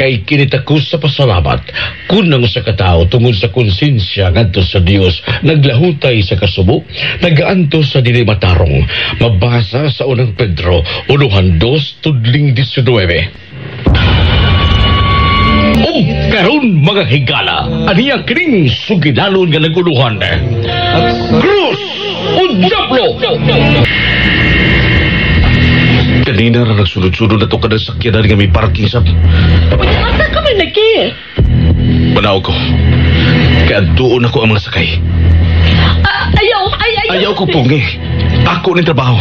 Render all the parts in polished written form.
kay kinitakus sa pasalamat kunang sa katao tungod sa konsensya ngadto sa Dios naglahutay sa kasubo nagaanto sa dili matarong mabasa sa unang Pedro 1:2-19. Karon mga higala, aniya kining sugidalon nga naguluhan. Cruz! O Diablo! Kanina na nagsunod-sunod na ito ka ng sakyanan nga may parking sa... Asa ka man lagi? Manaw ko. Kaya doon ako ang mga sakay. Ayaw ko pungi. Ako ng trabaho.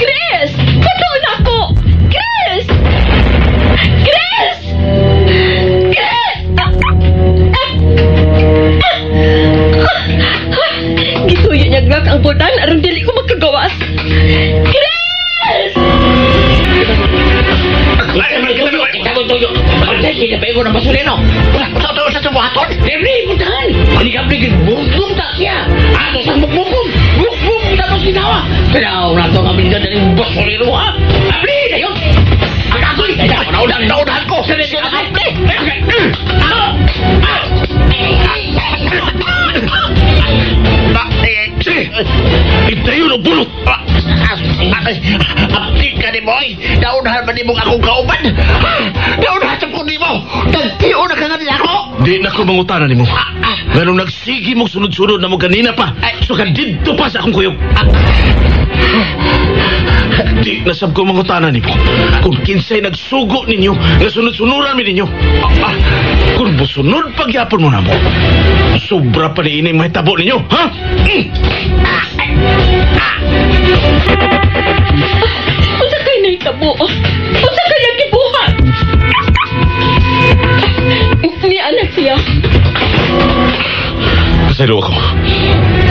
Chris! Patuon ako! Chris! Chris! Gituyo niya glak ang butan aron dili ko magkagawas. Chris! Sige, pego ng basulino. Sa buhaton. Debri, puntahan. Hindi ka bigil. Bum-bum tak siya. Ato sa bum-bum. Bum-bum. Tapos ginawa. Kaya na ito kami dyan ng basulino, ha? Abri, dayon. Ang ako'y. Naudahan ko. Sige, Hintayo ng bulot. Abdi ka ni Boy. Naudahan ba ni mong akong kauban? Naudahan sa kundi mo. Nagtiyo na ka nga niya ako. Di na ko mangutanan ni mo. Ganong nagsigi mong sunod-sunod na mo ganina pa. So ka dito pa sa akong kuyog. Di nasab ko mangutanan ni mo. Kung kinsay nagsugo ninyo, nga sunod-sunuran mi ninyo. Kung busunod pagyapon mo na mo, sobra pa ni ini may tabo ninyo, ha? Unsa kay nay tabo? Unsa kay ang gibuhat? Ni anak siya. Pasaylo ako.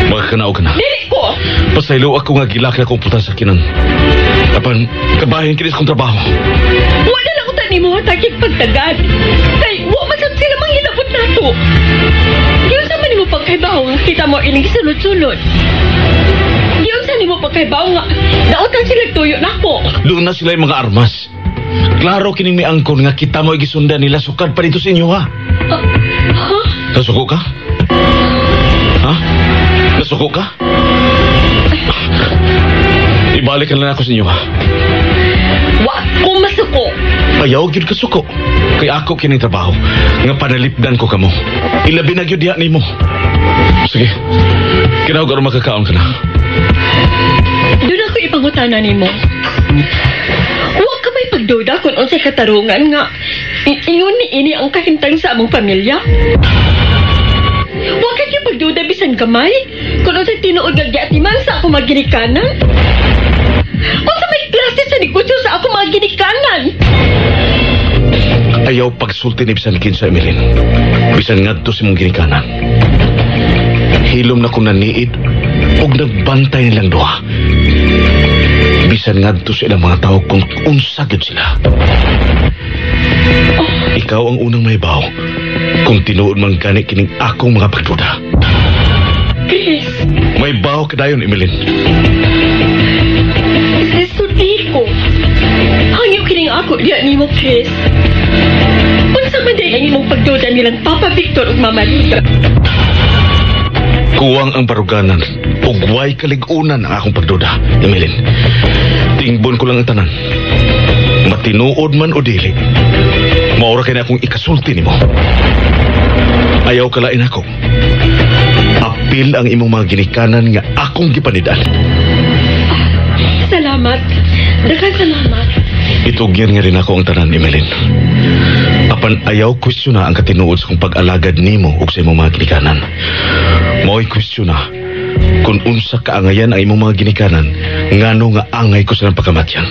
Magkakanaw ka na. Dili ko. Pasaylo ako nga gilaki akong putan sa kinan. Apan, kabahin kinis kong trabaho. Wala lang ko tani mo hatagig pagtagad. Kay, wa masab sila manghilabot na to. Diyon sa man mo pagkaibaw nga kita mo ining sulod-sulod. Diyon sa mo pagkaibaw nga nautang sila tuyo na ko. Doon na sila yung mga armas. Klaro kining may angkon nga kita mo igisundan nila sukad pa dito sa inyo, ha? Ha? Nasuko ka? Ha? Nasuko ka? Ibalik ka na ako sa inyo, ha? Wa ko masuko. Ayaw gyud ka suko. Kay ako kining trabaho nga panalipdan ko kamo. Ilabi na gyud diha nimo. Sige. Kinaw garo makakaon ka na. Doon ako ipangutana nimo. Wa ka may pagduda kung unsay katarungan nga ingon ni ini ang kahintang sa among pamilya. Wa ka gyud pagduda bisan gamay kung unsay tinuod nga giatiman sa akong mga ginikanan. Unsa may klase sa negosyo sa akong mga ginikanan? Ayaw pagsulti ni bisan kinsa, Emeline. Bisan ngadto sa mong ginikanan. Hilom na kong naniid og nagbantay nilang duha. Bisan ngadto sa ilang mga tao kung unsa gyud sila. Ikaw ang unang mahibaw kung tinuod man gani kining akong mga pagduda. Chris. May baho kadayon, Emeline. Sudi ko. Hangyo kining ako diya nimo, Chris. Unsa man day ang imong pagduda nilang Papa Victor ug Mama Lita? Kuwang ang baruganan ug way kaligunan ang akong pagduda, Emeline. Tingbon ko lang ang tanan. Matinuod man o dili, maura kay na akong ikasulti nimo. Ayaw kalain ako. Apil ang imong mga ginikanan nga akong gipanidan. Salamat. Daghang salamat. Itugyan nga rin ako ang tanan, Emeline. Apan ayaw kwestiona ang katinuod sa kong pag-alagad nimo ug sa imong mga ginikanan. Mao'y kwestiona kung unsa kaangayan ang imong mga ginikanan ngano nga angay ko silang pagkamatyan.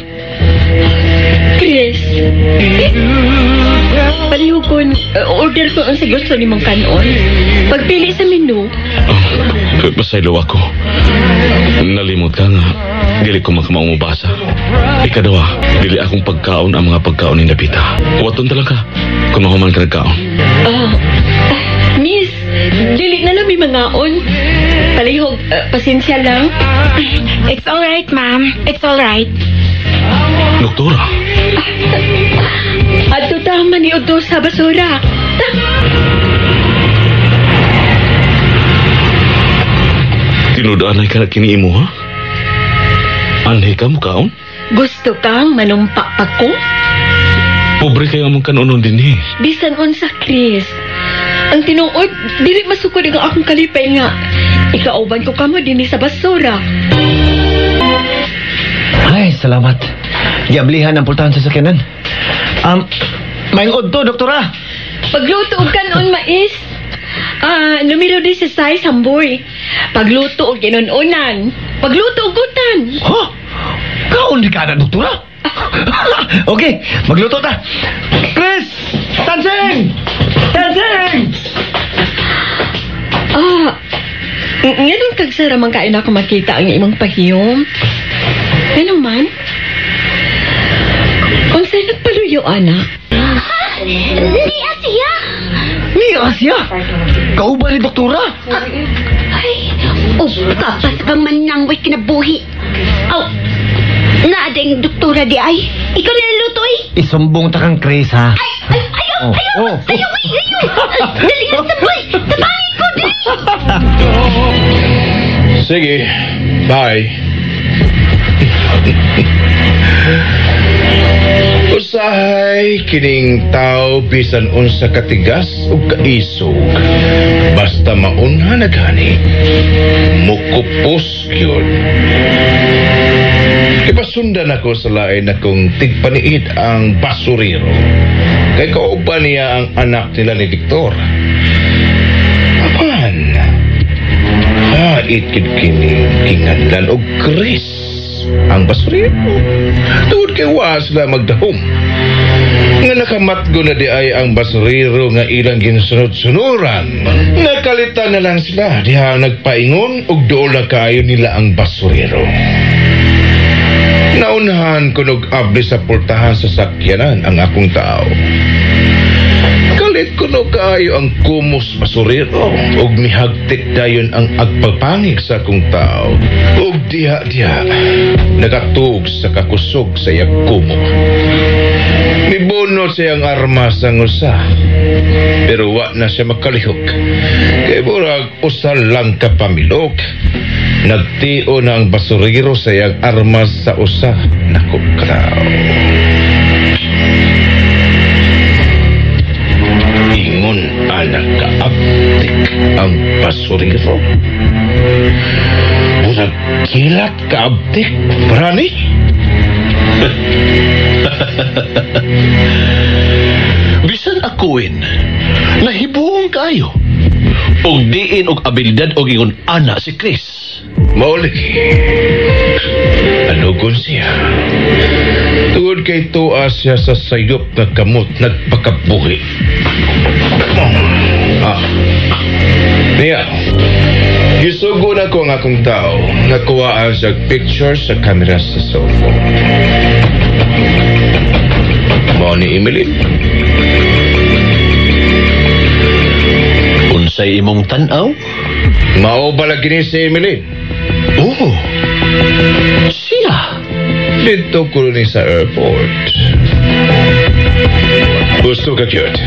Chris. Palihukon, order ko ang sa gusto ni mong kanon. Pagpili sa menu. Pasaylo ako. Nalimot ka nga. Dili ko makamaumubasa. Ikaduha, dili akong pagkaon ang mga pagkaon ni Napita. Waton talaga kung mahuman ka nagkaon. Miss, dili na lang may mangaon. Palihog, pasensya lang. It's alright, ma'am. It's alright. Doktora. Ato tama ni Udo sa basura. Tinudanay ka na kini imo, ha? Anhay ka mo kaon? Gusto kang manumpa pa ko? Pobre kayo among kanunon din, eh. Bisan unsa, Chris. Ang tinuod, dili masukod ang akong kalipay nga. Ikauban ko kamo din sa basura. Ay, salamat. Giablihan ang pultahan sa sakyanan. Maingod to, doktora. Pagluto og kanon mais. Numero 16, Samboy. Pagluto og ginununan. Pagluto og gutan. Ha? Kaon di ka na, doktora? Okay, magluto ta. Chris! Tansing! Tansing! Nganong tagsara man kain ako makita ang imong pahiyom? Ano man? Unsay nagpaluyo, anak? Ni Asia! Ni Asia? Kauban ni doktora? Ay, kapas bang manangway kinabuhi. Naadeng doktora di ay. Ikaw niluto eh. Isumbong ta kang Chris, ha? Ayaw! Ayaw! Dali na sabay! Sabahin ko di! Sige, bye. Usahay kining tao bisan unsa katigas ug kaisog. Basta maunha na gani, mukupos gyud. Ipasundan ako sa lain akong tigpaniid ang basurero. Kay kauban niya ang anak nila ni Victor. Apan, hait kid kining kinganlan og Chris ang basurero. Tuod kay wa sila magdahom. Nga nakamatgo na di ay ang basurero nga ilang ginsunod-sunuran. Nakalitan na lang sila diha nagpaingon ug dool na kaayo nila ang basurero. Naunahan ko abli sa pultahan sa sakyanan ang akong tao. Kalit ko kaayo ang kumos basurero ug mihagtik dayon ang agpapangig sa akong tao. Ug diha-diha nagatug sa kakusog sa iyang kumo. Mibunot siyang armas ang usa. Pero wa na siya makalihok. Kay murag usal lang kapamilok. Nagtio na ang basurero sa iyang armas sa usa na kukraw. Ingon anak kaaptik ang basurero. Murag kilat kaaptik, Brani? Bisan akuin, nahibuong kayo. Og diin og abilidad og ingon ana si Chris. Mauli. Anugon siya. Tuod kay tuwa siya sa sayop na kamot nagpakabuhi. Niya. Gisugo na ko ang akong tao. Nakuhaan siya picture sa camera sa cellphone. Mao ni Emily. Unsay imong tan-aw? Mao bala gini si Emily. Oh. Siya. Dito ko ni sa airport. Gusto ka cute.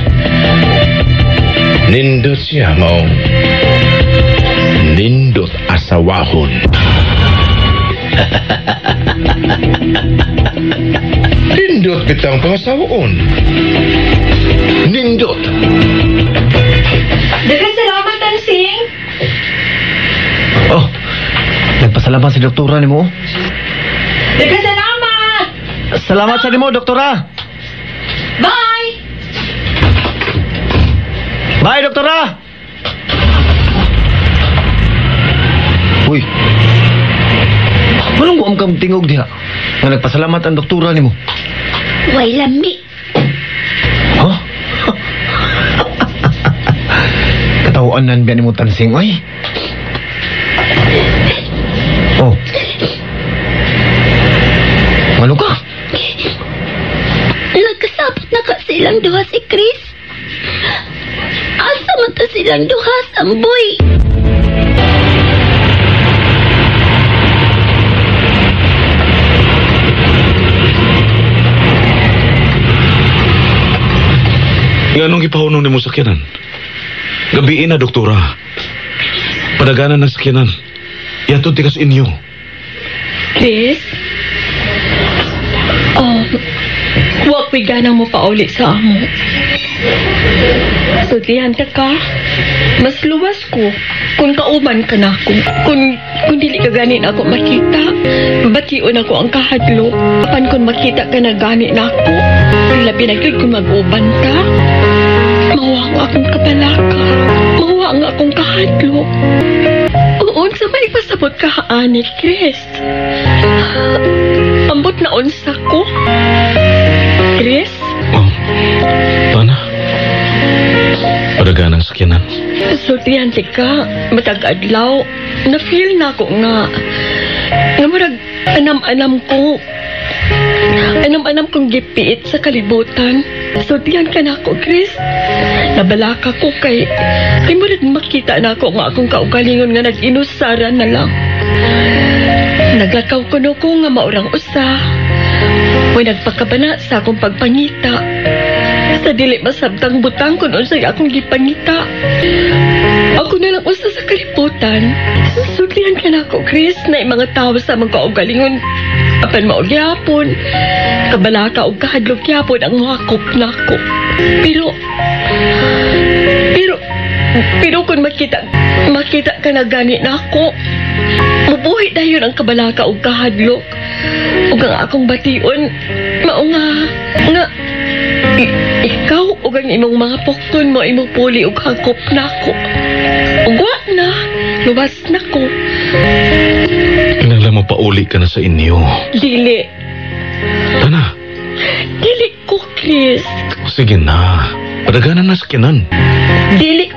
Nindot siya mao. Nindot asawahon. Nindot bitang pangasawaon. Nindot. Daghang salamat, Tansing. Oh, nagpasalamat si doktora ni mo. Daghang salamat. Salamat sa nimo, doktora. Bye. Bye, doktora. Uy. Anong buam kang tingog diha? Nga nagpasalamat ang doktora ni mo. Way lami. Huh? Katawaan nan biyan ni mo Tansing, oy. Oh. Ano ka? Nagkasabot na ka silang duha si Chris. Asa man ta silang duha, Samboy? Nga nung ipahunong ni mo sakyanan? Gabiin na, doktora. Padaganan ng sakyanan. Yatod tikas inyo. Chris? Huwag ganang mo pa ulit sa amo. Sutihan ka. Mas luwas ko kung kauban ka na ako. Kung dili ka ganin ako makita, batiun ako ang kahadlo. Apan kung makita ka na ganin ako, labi na yun kung mag-uban ka. Mawa nga akong kabalaka. Mawa nga akong kahadlo. Unsa may pasabot ka haani, Chris? Ambot na unsa ko? Chris? Pana? Padaganang sakyanan. Sultihan ka, matag-adlaw. Na-feel na ko nga marag anam-anam ko. Anam-anam kong gipiit sa kalibutan. Sultihan ka na ako, Chris. Nabalaka ko kay murag makita na ako nga akong kaugalingon nga nag-inusaran na lang. Naglakaw ko no ko nga maurang usa. May nagpakabana sa akong pagpangita. Sa dili masabtang butang kung unsay akong gipangita. Ako na lang usa sa kalibutan. Sultihan ka na ako, Chris, na mga tao sa mga kaugalingon. Apan mao gyapon. Kabalaka og kahadlok gyapon ang makop nako. Pero kung makita ka na gani nako, mabuhi dayon ang kabalaka og kahadlok. Ug ang akong bation, mao nga ikaw ug ang imong mga pokton mo imong puli ug hangkop nako. Ug wa na, luwas nako. Kinahanglan mo pauli ka na sa inyo. Dili. Tana. Dili ko, Chris. Sige na. Padaganan na sakyanan. Dili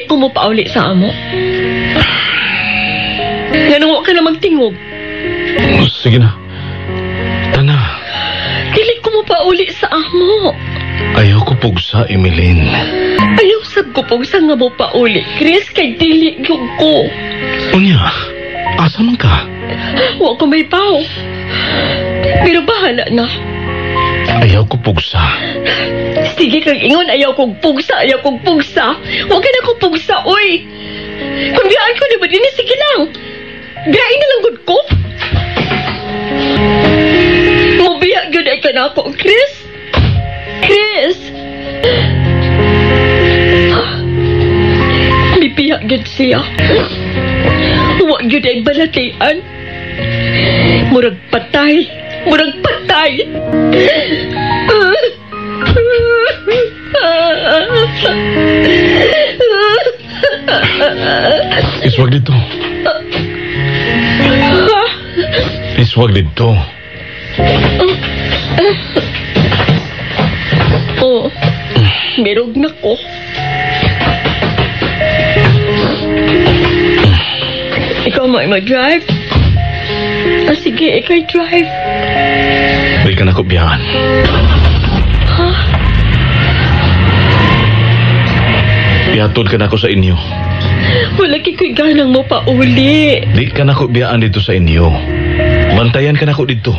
ko mo pauli sa amo. Ganun wa ka na magtingog. Sige na. Tana. Dili ko mo pauli sa amo. Ayaw ko pugsa, Emeline. Ayaw sab ko pugsa nga mo pauli, Chris, kay dili gyud ko. Unya, asa man ka? Wa ko may pao. Pero bahala na. Ayaw ko pugsa. Sige kang ingon, ayaw kong pugsa. Huwag ka na kong pugsa, oy. Kung biyaan ko, di ba din, sige lang. Biyain na lang good ko. Mabiya yun ay ka na ako, Chris. Chris. Bibiya yun siya. Huwag yun ay balatian. Murag patay. Iswag dito. Iswag dito. Oh, merog na ko. Ikaw mo mag-drive? Sige, ikaw drive. Di ka na ko biyahan. Ha? Ihatod ka na ko sa inyo. Wala kiko'y ganang mo pa uli. Di ka na ko biyaan dito sa inyo. Bantayan ka na ko dito.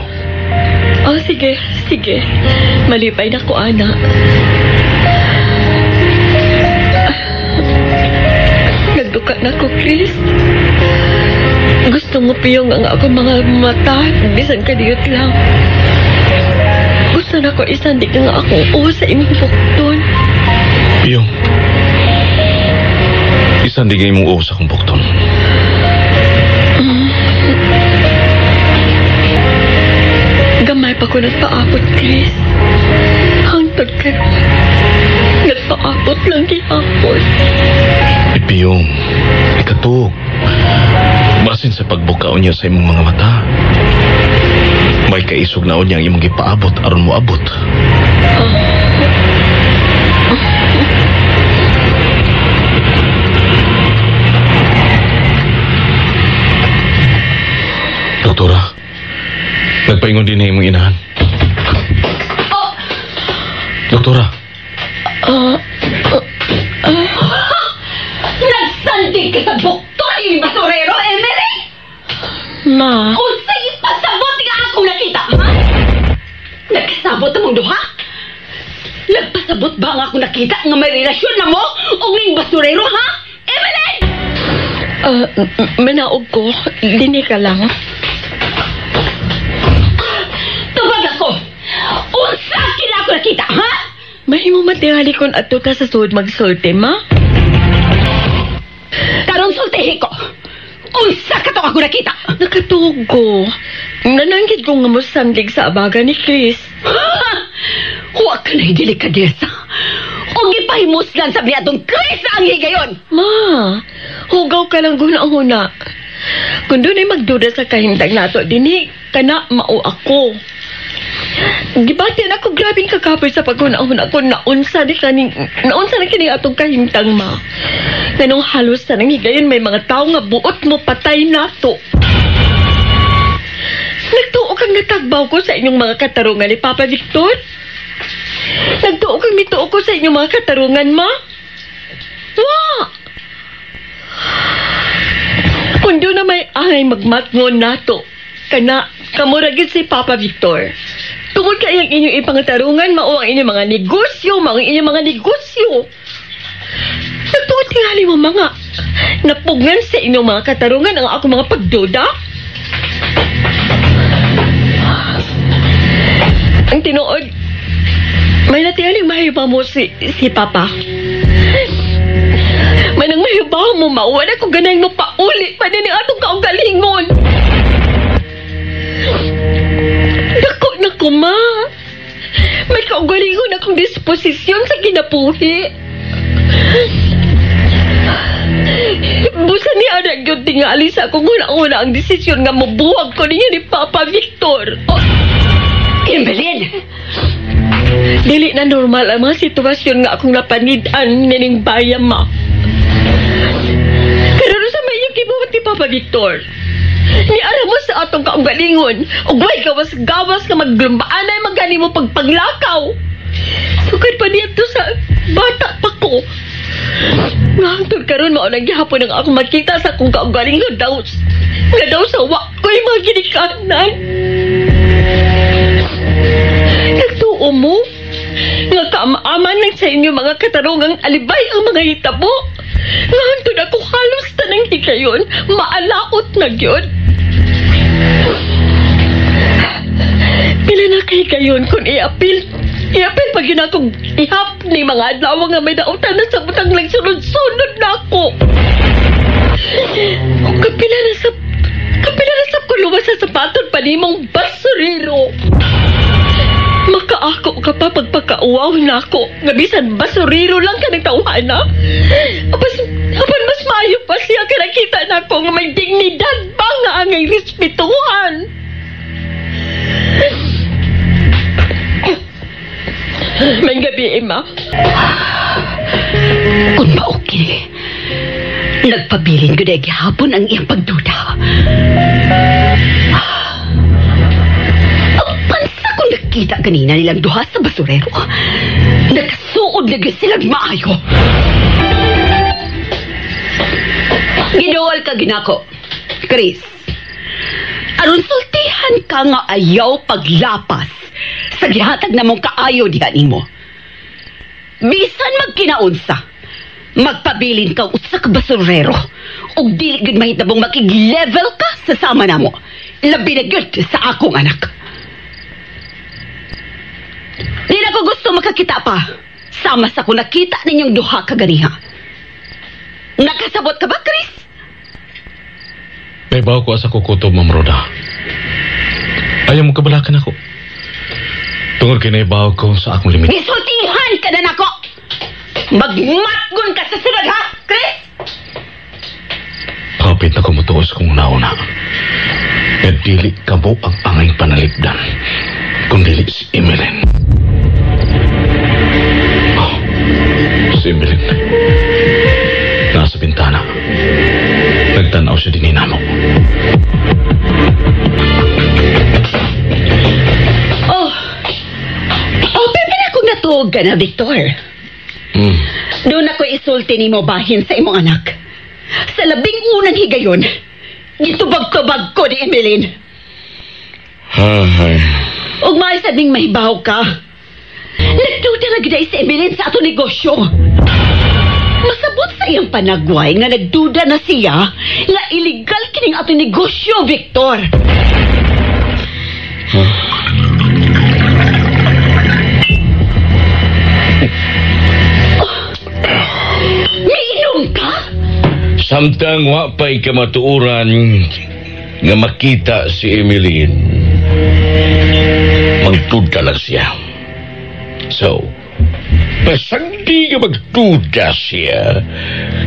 Oh, sige. Malipay na ko, ana. Nagduka na ko, Chris. Gusto mo piyong ang ako mga mata, bisan kadiyot lang. Gusto na ko isandik nga ako sa imong bukton. Piyong. Isandigay mong sa kong bukton. Gamay pa ko nagpaabot, Chris. Hangtod ka ron. Nagpaabot lang gihapon. Piyong. Ikatog. Basin sa pagbukaon niya sa imong mga mata. May kaisog na niya ang imong gipaabot aron mo abot. Doktora, nagpaingon din na imong inahan. Doktora. Nagsandig ka sa doktor, yung basurero, Emily! Ma. Kung sa ipasabot nga ako nakita, ha? Nagkasabot ang mong duha? Nakasabot ba nga ako nakita nga may relasyon na mo o ning basurero, ha? Evelyn! Manaog ko. Dini ka lang. Tubag ako! Unsa kina ako nakita, ha? Mahimo matingali kon ato ka sa suod magsulti, ma? Karong sultihi ko. Unsa ka to ako nakita? Nakatugo. Nananggit ko nga mo sandig sa abaga ni Chris. Huwag ka na'y delikadesa. O gipahimuslan sa biyadong Chris ang higayon. Ma, hugaw ka lang guna-una. Kung doon ay magduda sa kahintang nato, dini ka na mao ako. Gibatian ako grabing kakapoy sa pagkuna-una ko naunsa na kini atong kahintang, ma. Ganong halos na nang higayon may mga tao nga buot mo patay nato. Nagtuo kang natagbaw ko sa inyong mga katarungan ni Papa Victor? Nagtuo kang mituo ko sa inyong mga katarungan, ma? Kung doon na may angay magmatngon nato, kamuragin si Papa Victor. Tungod kayang inyong ipangatarungan, mao ang inyong mga negosyo, Nagtuot tingali mo mga napugnan sa inyong mga katarungan ang ako mga pagduda? Ang tinuod, may natialing mahiba mo si Papa. May nang mahiba mo, mauwan ako ganay mo paulit pa din ang atong kaugalingon. Naku, ma. May kaugalingon akong disposisyon sa kinabuhi. Busan ni anak yun tingali sa akong una-una ang desisyon nga mabuwag ko niya ni Papa Victor. Evelyn! Dili na normal ang mga sitwasyon nga akong napanidan nining bayan, ma. Pero sa may yung kibuhat ni Papa Victor, ni alam mo sa atong kaugalingon, ugway gawas-gawas nga maglumbaan ay magani mo pagpaglakaw. Sukad pa niya to sa bata pa ko. Ngahantod karon mao nang gihapon ang ako makita sa akong kaugalingon daw sa wa ko'y mga ginikanan. Nagtuo mo nga kaama-aman lang sa inyo mga katarungang alibay ang mga hitabo. Ngahantod ako halos tanang higayon, maalaot na gyud. Pila na kay kayon kung iapil pag yun akong ihap ni mga adlaw nga may nautan na sa butang lang sunod-sunod na ako. Kapila na sa kuluwa sa sapaton pa ni mong basurero. Makaako ka pa pagpakauwaw na ako. Nga bisan basurero lang ka nagtauhan, ha? Apan mas maayo pa siya ka nakita na ako nga may dignidad ba nga angay respetuhan. May gabi, Emma. Kung maokil, nagpabilin ko na gihapon ang iyang pagduda. Pansa kung nakita kanina nilang duha sa basurero, nagsuod na silang maayo. Giduwal ka ginako, Chris. Aron sultihan ka nga ayaw paglapas sa gihatag na mong kaayo diha nimo. Bisan magkinaunsa, magpabilin ka usa ka basurero ug dili gid mahitabong makig-level ka sa sama namo. Labi na gyud sa akong anak. Di na ko gusto makakita pa sama sa kung nakita ninyong duha kaganiha. Nakasabot ka ba, Chris? May bawa ko sa kukutob, Ma'am Roda. Ayaw mo kabalakan ako. Tungod kinaibaw ko sa akong limit. Gisultihan ka na nako! Magmatgon ka sa sunod, ha, Chris? Kapit na kumutuos kong nauna. E dili ka mo ang angay panalipdan. Kung dili si Emeline. Si Emeline. Nasa bintana. Nagtanaw siya din mo. Pepe na kong natuog ka na, Victor. Doon ako isulti ni mo bahin sa imong anak. Sa labing unang higayon, gitubag-tubag ko ni Emeline. Ay. Ug maisad ning mahibaw ka. Nagduda na gina si Emeline sa ato negosyo. Masabot sa iyang panagway nga nagduda na siya nga illegal kining ato negosyo, Victor. Miinom ka? Samtang wa pa'y kamatuuran nga makita si Emeline, magduda lang siya. So, pasagdi nga magduda siya,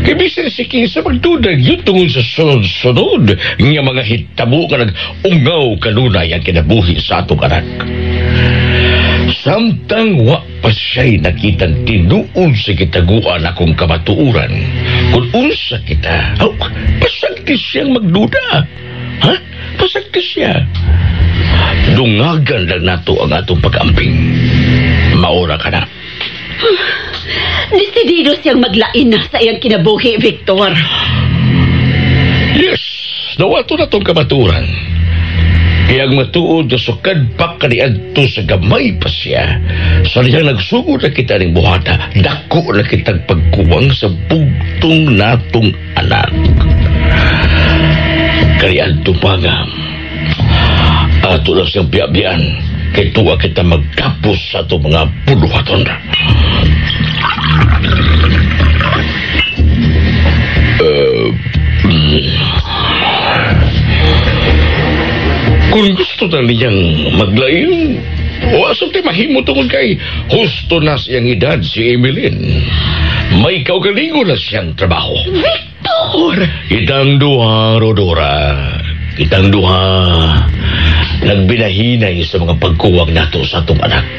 kay bisan si Kinsa magduda yun tungod sa sunod-sunod nga mga hitabo nga nag-ungaw kanunay ang kinabuhi sa atong anak. Samtang wa pa siya'y nakitang tinuon sa kitaguan akong kamatuuran, kung unsa kita, pasagdi siyang magduda. Ha? Pasagdi siya. Dungagan lang nato ang atong pag-amping. Maura ka na. Desidido siyang maglain na sa iyang kinabuhi, Victor. Yes, nawato na tong kamaturan. Kaya ang matuod na sukad pa kaniadto sa gamay pa siya. Sa niyang nagsugod na kita ng buhata, dako na kitang pagkuwang sa bugtong natong anak. Kaniadto pa nga, ato lang siyang biya-biyan, kaya tuwa kita magkapos sa itong mga puluhaton. Kung gusto na niyang maglain, o asang tayo mahimo tungkol kay husto na siyang edad si Emeline. May kaugalingo na siyang trabaho. Victor! Kitang duha, Rodora. Kitang duha. Nagbinahinay sa mga pagkuwag nato sa atong anak.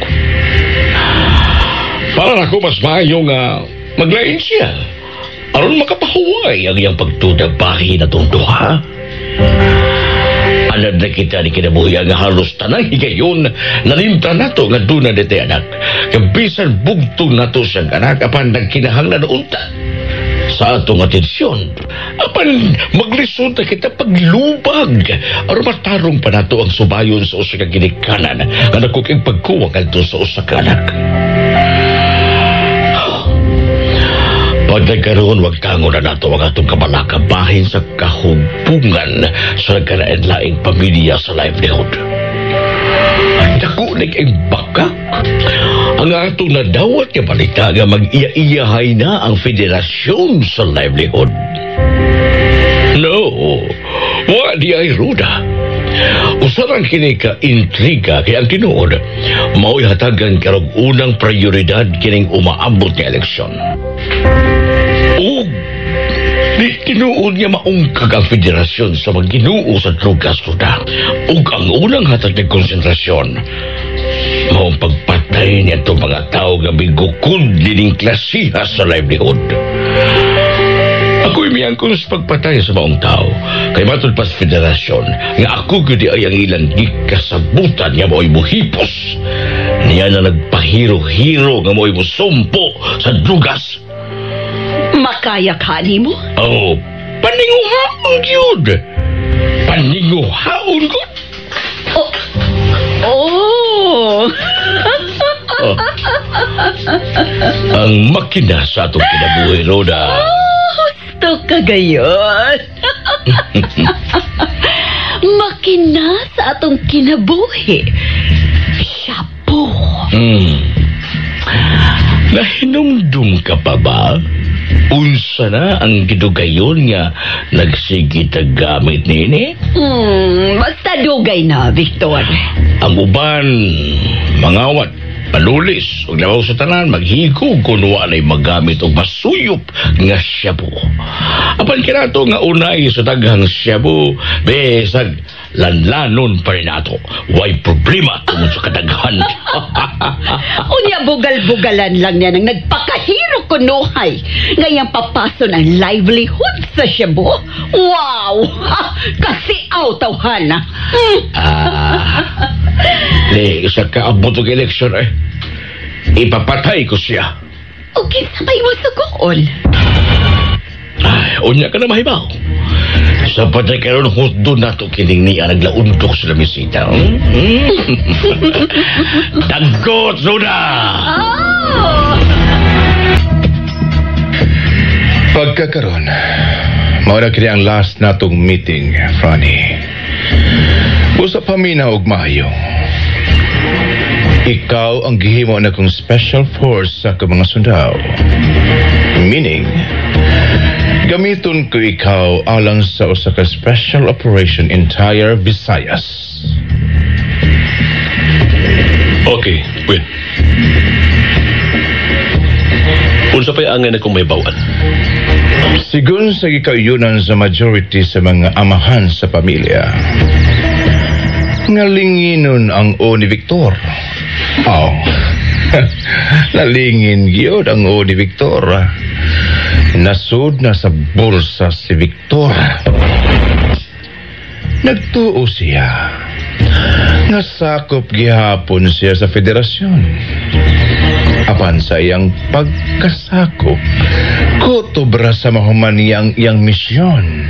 Para ako mas maayo nga maglain siya. Aron makapahuway ang iyang pagtudagbahi na itong duha. Anad na kita ni kinabuhi ang halos tanang higayon nalimta nato nga duna dito anak. Kabisan bugtong nato siyang anak apan nagkinahanglan unta sa atong atensyon. Apan maglisod na kita paglubag aron matarong pa nato ang subayon sa usa ka ginikanan nga nakukig pagkuwang adto sa usa ka anak. Pag nagkaroon, wag tango na nato ang atong kamalakabahin sa kahumpungan sa nagkanain-laing pamilya sa livelihood. Nakunig ang bakak. Ang atong nadawat nga balita nga mag-iya-iyahay na ang federasyon sa livelihood. No, wa di ay ruda. Usarang kini ka intriga kaya ang tinuod, mao'y hatagan karong unang prioridad kining umaabot nga eleksyon. O, di tinuod niya maungkag ang federasyon sa magginuo sa drugas ruda. O ang unang hatag ng konsentrasyon, maong pagpatay niya itong mga tao nga bigukod dining klasiha sa livelihood. Ako'y miyangkon sa pagpatay sa maong tao. Kay matod pa sa federasyon, nga ako gudi ay ang ilang gikasabutan nga mo'y muhipos. Niya na nagpahiro-hiro nga mo'y musumpo sa drugas. Makaya ka ni mo? Oh, paninguhaon yun. Paninguhaon ko. Oh! Ang makina sa atong kinabuhi, Roda. Gusto ka gayon. Makina sa atong kinabuhi. Siya po. Nahinumdum ka pa ba? Unsa na ang gidugayon nga nagsige gamit nini? Basta dugay na, Victor. Ang uban, mangawat, panulis, ug labaw sa tanan, maghigog kung walay magamit o masuyop nga shabu. Apan kinato nga unay sa daghang shabu, besag lanlanon pa rin nato. Way problema tungod sa kadaghan. Unya bugal-bugalan lang niya nang nagpakahiro kunuhay. Ngayang papason ang livelihood sa shabu. Wow! Kasi tawhan na. Isa ka abot og eleksyon ipapatay ko siya. Okay, sabay mo sugoon. Ay, unya ka na mahibaw. Sa patay karon hudon na to kining niya naglaundok sa lamisita. Dagot, Zuda! Oh! Pagkakaroon, mauna kini ang last natong meeting, Franny. Usap paminaw og maayo. Ikaw ang gihimo na kong special force sa mga sundao. Meaning, gamiton ko ikaw alang sa usa ka special operation entire Visayas. Okay, Win. Unsa pa'y angay na kung may bawaan? Sigun sa gikayunan sa majority sa mga amahan sa pamilya, ngalinginon ang o ni Victor. Oh, nalingin gyud ang o ni Victor. Nasud na sa bulsa si Victor. Nagtuo siya. Nasakop gihapon siya sa federasyon. Apan sa iyang pagkasakop, kutubra sa mahuman iyang misyon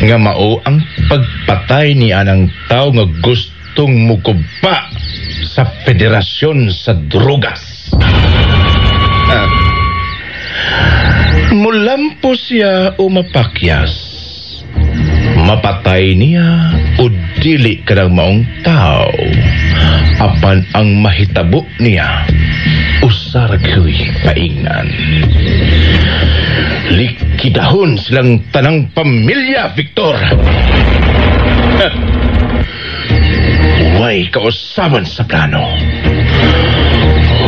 nga mao ang pagpatay ni anang tao nga gustong mukuba sa federasyon sa drogas. Mulampo siya o mapakyas. Mapatay niya o dili ka ng maong tao. Apan ang mahitabo niya, usar ko'y paingnan. Likidahon silang tanang pamilya, Victor. Huwag kausaban sa plano.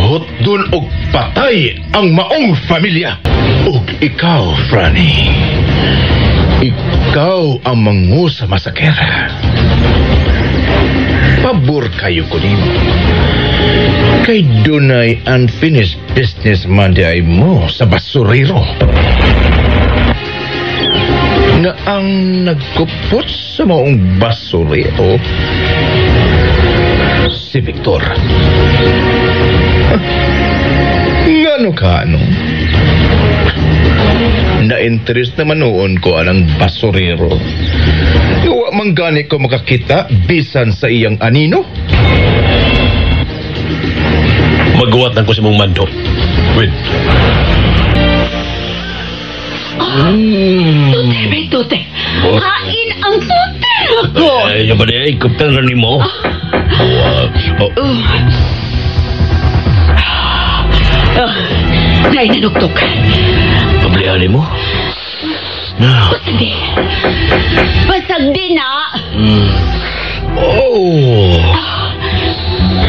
Hotdon og patay ang maong pamilya. Ug ikaw, Franny, ikaw ang mangu sa masakera. Pabor kayo ko nimo. Kay dunay unfinished business man di ay mo sa basurero. Na ang nagkupot sa maong basurero, si Victor. Ngano ka, ano? Na-interest naman noon ko anang basurero. Gawa manggani ko makakita bisan sa iyang anino. Magawat lang ko sa mong mando. Win. Tute. Hain ang tute ako. Ay, yung ba niya, ikuptan rin mo? Nay nanuktok. Pablihan mo? Pasagdi. Pasagdi na. Oh!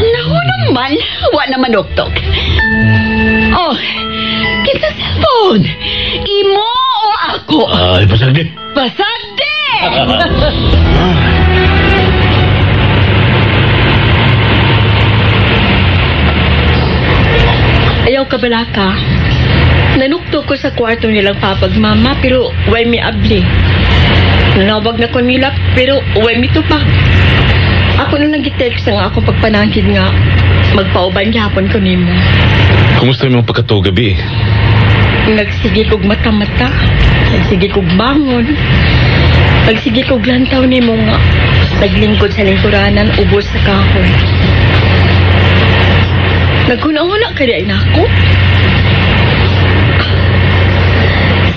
Naku naman. Wa naman nuktok. Oh, kita cellphone. Imo o ako? Ay, pasagdi. Pasagdi! Ayaw ka balaka. Nanukto ko sa kwarto nilang papagmama pero way mi abli. Nanawag na ko nila pero way mi tupa. Ako nung nag-text nga ako pagpanangkid nga magpauban gihapon ko nimo. Kumusta yung mga pagkataw gabi? Nagsige kog mata-mata. Nagsige kog bangon. Nagsige kog lantaw nimo nga. Naglingkod sa lingkuranan ubos sa kahoy. Naghuna-huna ka di na ako.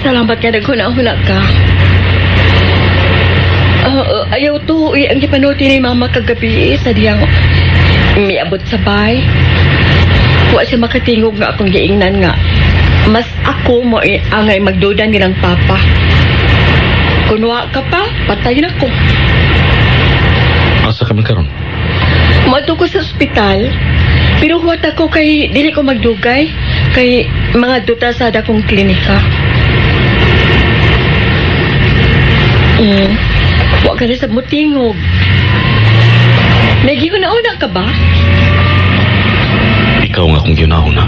Salamat ka, naghuna-huna ka. Ayaw to, ang ipanuti ni Mama kagabi sa diyang miabot sa bay. Huwag siya makatingog nga akong giingnan nga. Mas ako mo angay magduda nilang papa. Kunwa ka pa, patay na ko. Asa kami karon? Mato ko sa ospital. Pero huwag ako kay dili ko magdugay kay mga duta sa dakong klinika. Huwag ka na sa mutingog. Nagihuna-una ka ba? Ikaw nga kung ginahuna.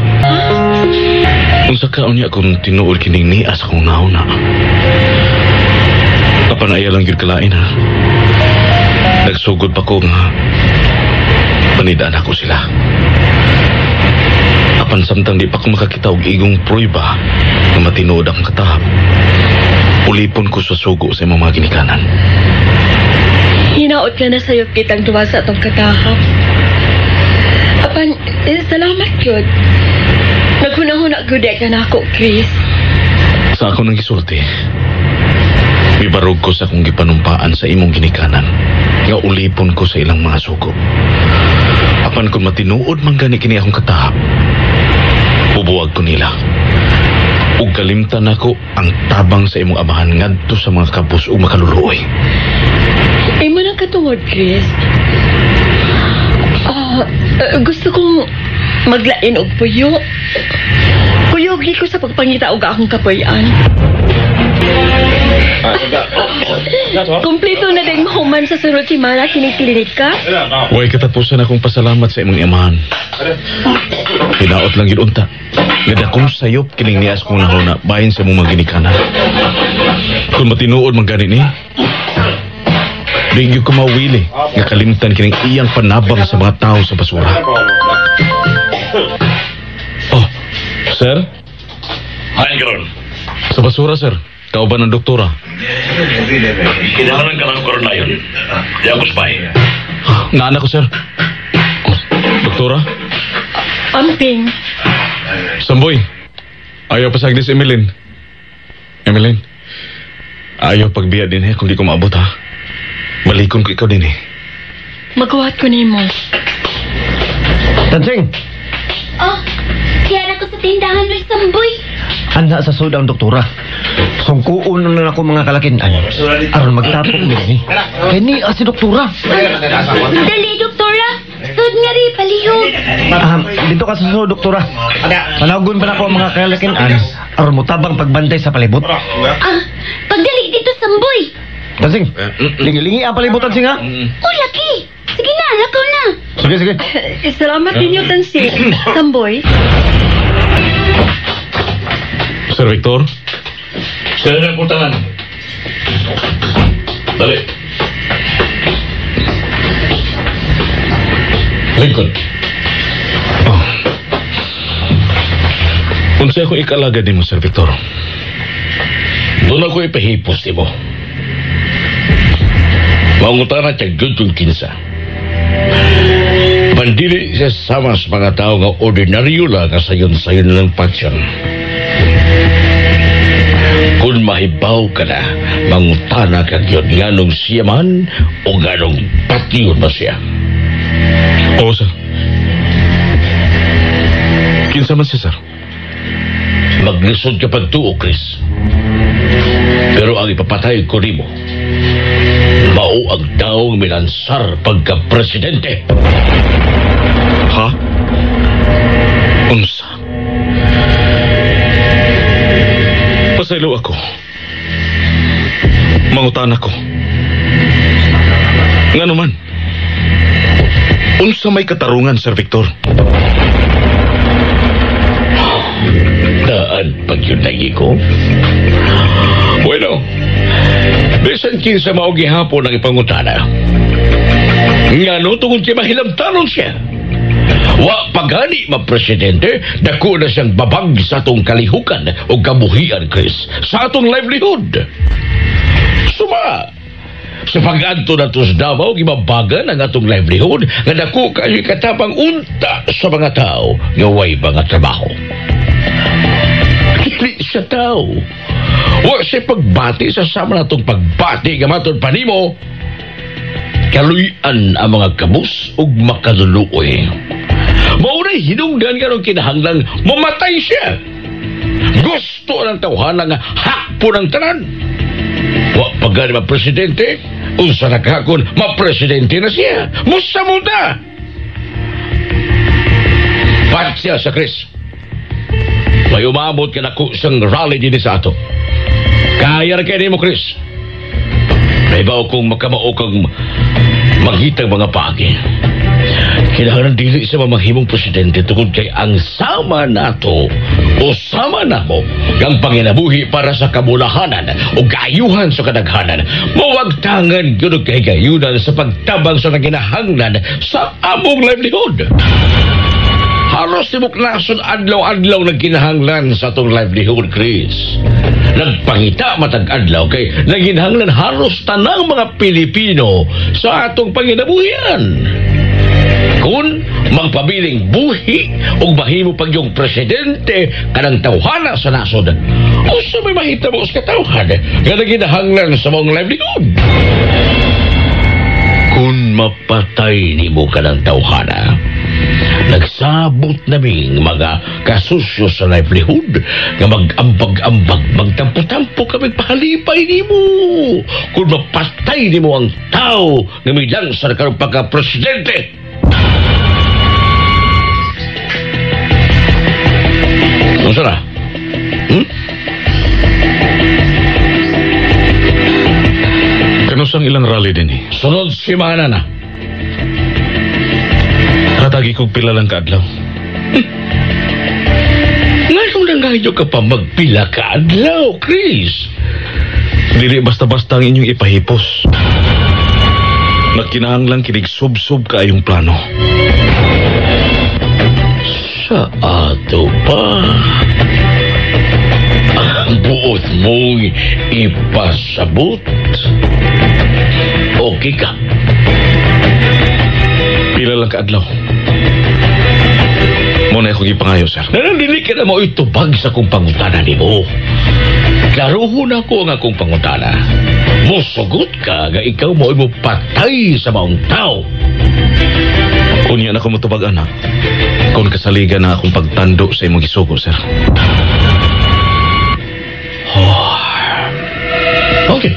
Kung sa kaon niya akong tinuod kining nias akong nahuna. Kapanaya lang yun kalain ha. Nagsugod pa ko nga panidaan ako sila. Apan samtang di pa ko makakita og igong prueba na matinood akong katahap. Ulipon ko sa sugo sa imong mga ginikanan. Hinaot ka na sa'yo kitang duwa sa atong katahap. Apan, salamat yun. Naghunahuna gude ka na ako, Chris. Sa ako nang gisulti, ibarog ko sa akong gipanumpaan sa imong ginikanan nga ulipon ko sa ilang mga sugo. Apan kung matinuod man gani kini akong katahap, bubuwag ko nila. Ug kalimtan ako ang tabang sa imong amahan ngadto sa mga kabus ug makaluluoy. Imo nang katungod, Chris. Gusto kong maglain og puyo. Kuyogi ko sa pagpangita og akong kapuyan. Kompleto na ding mahuman sa sunod si Mara kining klinika. Way katapusan akong pasalamat sa imong amahan. Hinaot lang yun unta. Nadakong sayop kining nias kong nahuna bahin sa imong mga ginikanan. Kung matinuod man gani ni, bigyo ko mawili nga kalimtan kining iyang panabang sa mga tao sa basura. Oh, sir? Hay, Gron. Sa basura, sir. Kauban ng doktora. Kinahanglan ka ng koronayon. Di ako spy. Naanak ko, sir. Oh, doktora? Amping. Samboy. Ayaw pasagdi si Emeline. Emeline. Ayaw pagbiya din kung di ko maabot ha. Balikon ko ikaw din Magawa't ko nimo. Tansing! Oh, kaya na ko sa tindahan ng Samboy. Anda sa sud ang doktora. Sungkuon na ako mga kalakinan. Aron magtapok ni. Kay ni si doktora. Dali, doktora. Sud nga rin, palihog. Dito ka sa sud, doktora. Panawagon pa na ako ang mga kalakinan. Aron mo tabang pagbantay sa palibot. Pagdali dito, Samboy. Tansing, lingi-lingi ang palibutan singa. Oh, laki. Sige na, lakaw na. Sige. Salamat ninyo, Tansing. Samboy. Sir Victor? Sila na po tangan. Dali. Lincoln. Oh. Unsa ako ikalaga din mo, Sir Victor? Doon ako ipahipos mo. Mangutana siya gudong kinsa. Bandili siya sama sa mga tao nga ordinaryo lang nga sayon-sayon ng patsyon. Kung mahibaw ka na, mangutana ka yun nga nung siya man o nga nung patiyon ba siya. Oo, sir. Kinsa man siya, sir? Maglisod ka pagtuo, Chris. Pero ang ipapatay ko rin mo, mao ang taong minansar pagka-presidente. Ha? Unsa? Pasaylo ako. Mangutan ako. Nga naman. Unsa may katarungan, Sir Victor? Daan pag yun lagi ko? Bueno, bisan kinsa mao gihapon ang ipangutana. Ngano tungod kay mahilamtanon siya. Wa pagani ma-presidente, dako na siyang babag sa atong kalihukan o kabuhian, Chris, sa atong livelihood. Suma, sa pag-adto na to sa Davao, gibabagan ang atong livelihood nga dako kayo katapang unta sa mga tao nga way mga trabaho. Dili siya tao. Wa siya pagbati sa sama natong pagbati nga matod panimo. Kaluyan ang mga kabus ug makaluluoy. Maunay hinungdan nga nung kinahanglang mamatay siya. Gusto ng tawhanan nga hakpo ng tanan. Wa pagani ma-presidente, unsa na kakon ma-presidente na siya. Musta muda? Pat siya sa Chris. May umabot ka na ko isang rally din sa ato. Kaya na kayo mo, Chris. May ba akong makamao kang maghitang mga pagi. Kinahanglan dili sa mamahimong presidente tungod kay ang sama nato o sama na mo ang panginabuhi para sa kabulahanan o gaayuhan sa kadaghanan. Mawagtangan yun o kay gayunan sa pagtabang sa naginahanglan sa among livelihood. Halos tibok nasod adlaw-adlaw nagkinahanglan sa atong livelihood, Chris. Nagpangita matag adlaw kay naginhanglan halos tanang mga Pilipino sa atong panginabuhian. Kung magpabiling buhi o mahimo pag yung presidente kanang tawhana sa nasod, o sa may mahitabo sa katawhan nga naginahanglan sa mong livelihood. Kung mapatay ni mo ka ng tawhana, nagsabot naming mga kasusyo sa livelihood nga mag-ambag-ambag, magtampo-tampo kami pahalipay ni mo. Kung mapatay ni mo ang tao nga may lansar ka ng pagka-presidente. Ano sana? Kanusang ilang rally din eh. Sunod simana na. Ratagi kong pila lang kaadlaw. Ngayon lang ngayon ka pa magpila ka adlaw, Chris. Dili basta-basta ang inyong ipahipos. Nagkinahanglang kinig sub-sub kaayong plano. Sa ato pa. Ang buot mong ipasabot. Okay ka. Pila lang kaadlaw. Muna akong ipangayo, sir. Nanandili ka na mo itubag sa kong pangutana ni mo. Klaruhon ako ang akong pangutana. Musugot ka nga ikaw mo patay sa maong tao. Unya na ko motubag, anak. Kung kasaligan na akong pagtando sa imong gisugo, sir. Okay.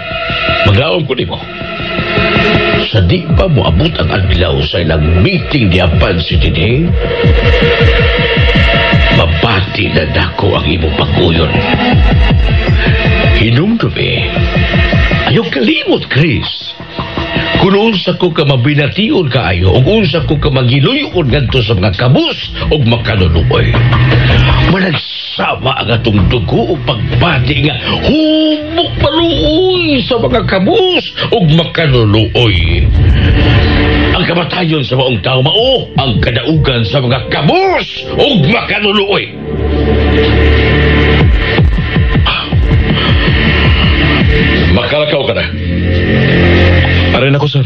Mag-aon ko ni mo. Sa di pa mo abot ang adlaw sa ilang meeting di Apan City Day, mabati na dako ang imong pag-uyon. Hinumdumi. Ayaw kalimot, Chris. Kung unsa ko ka mabination kaayo o unsa ko ka magiluyon ngadto sa mga kabus o makaluluoy, managsama ang atong dugo o pagbati nga humok paluoy sa mga kabus o makaluluoy. Ang kamatayon sa maong tao mao ang kadaugan sa mga kabus o makaluluoy. Makalakaw ka na. Arin ako, sir.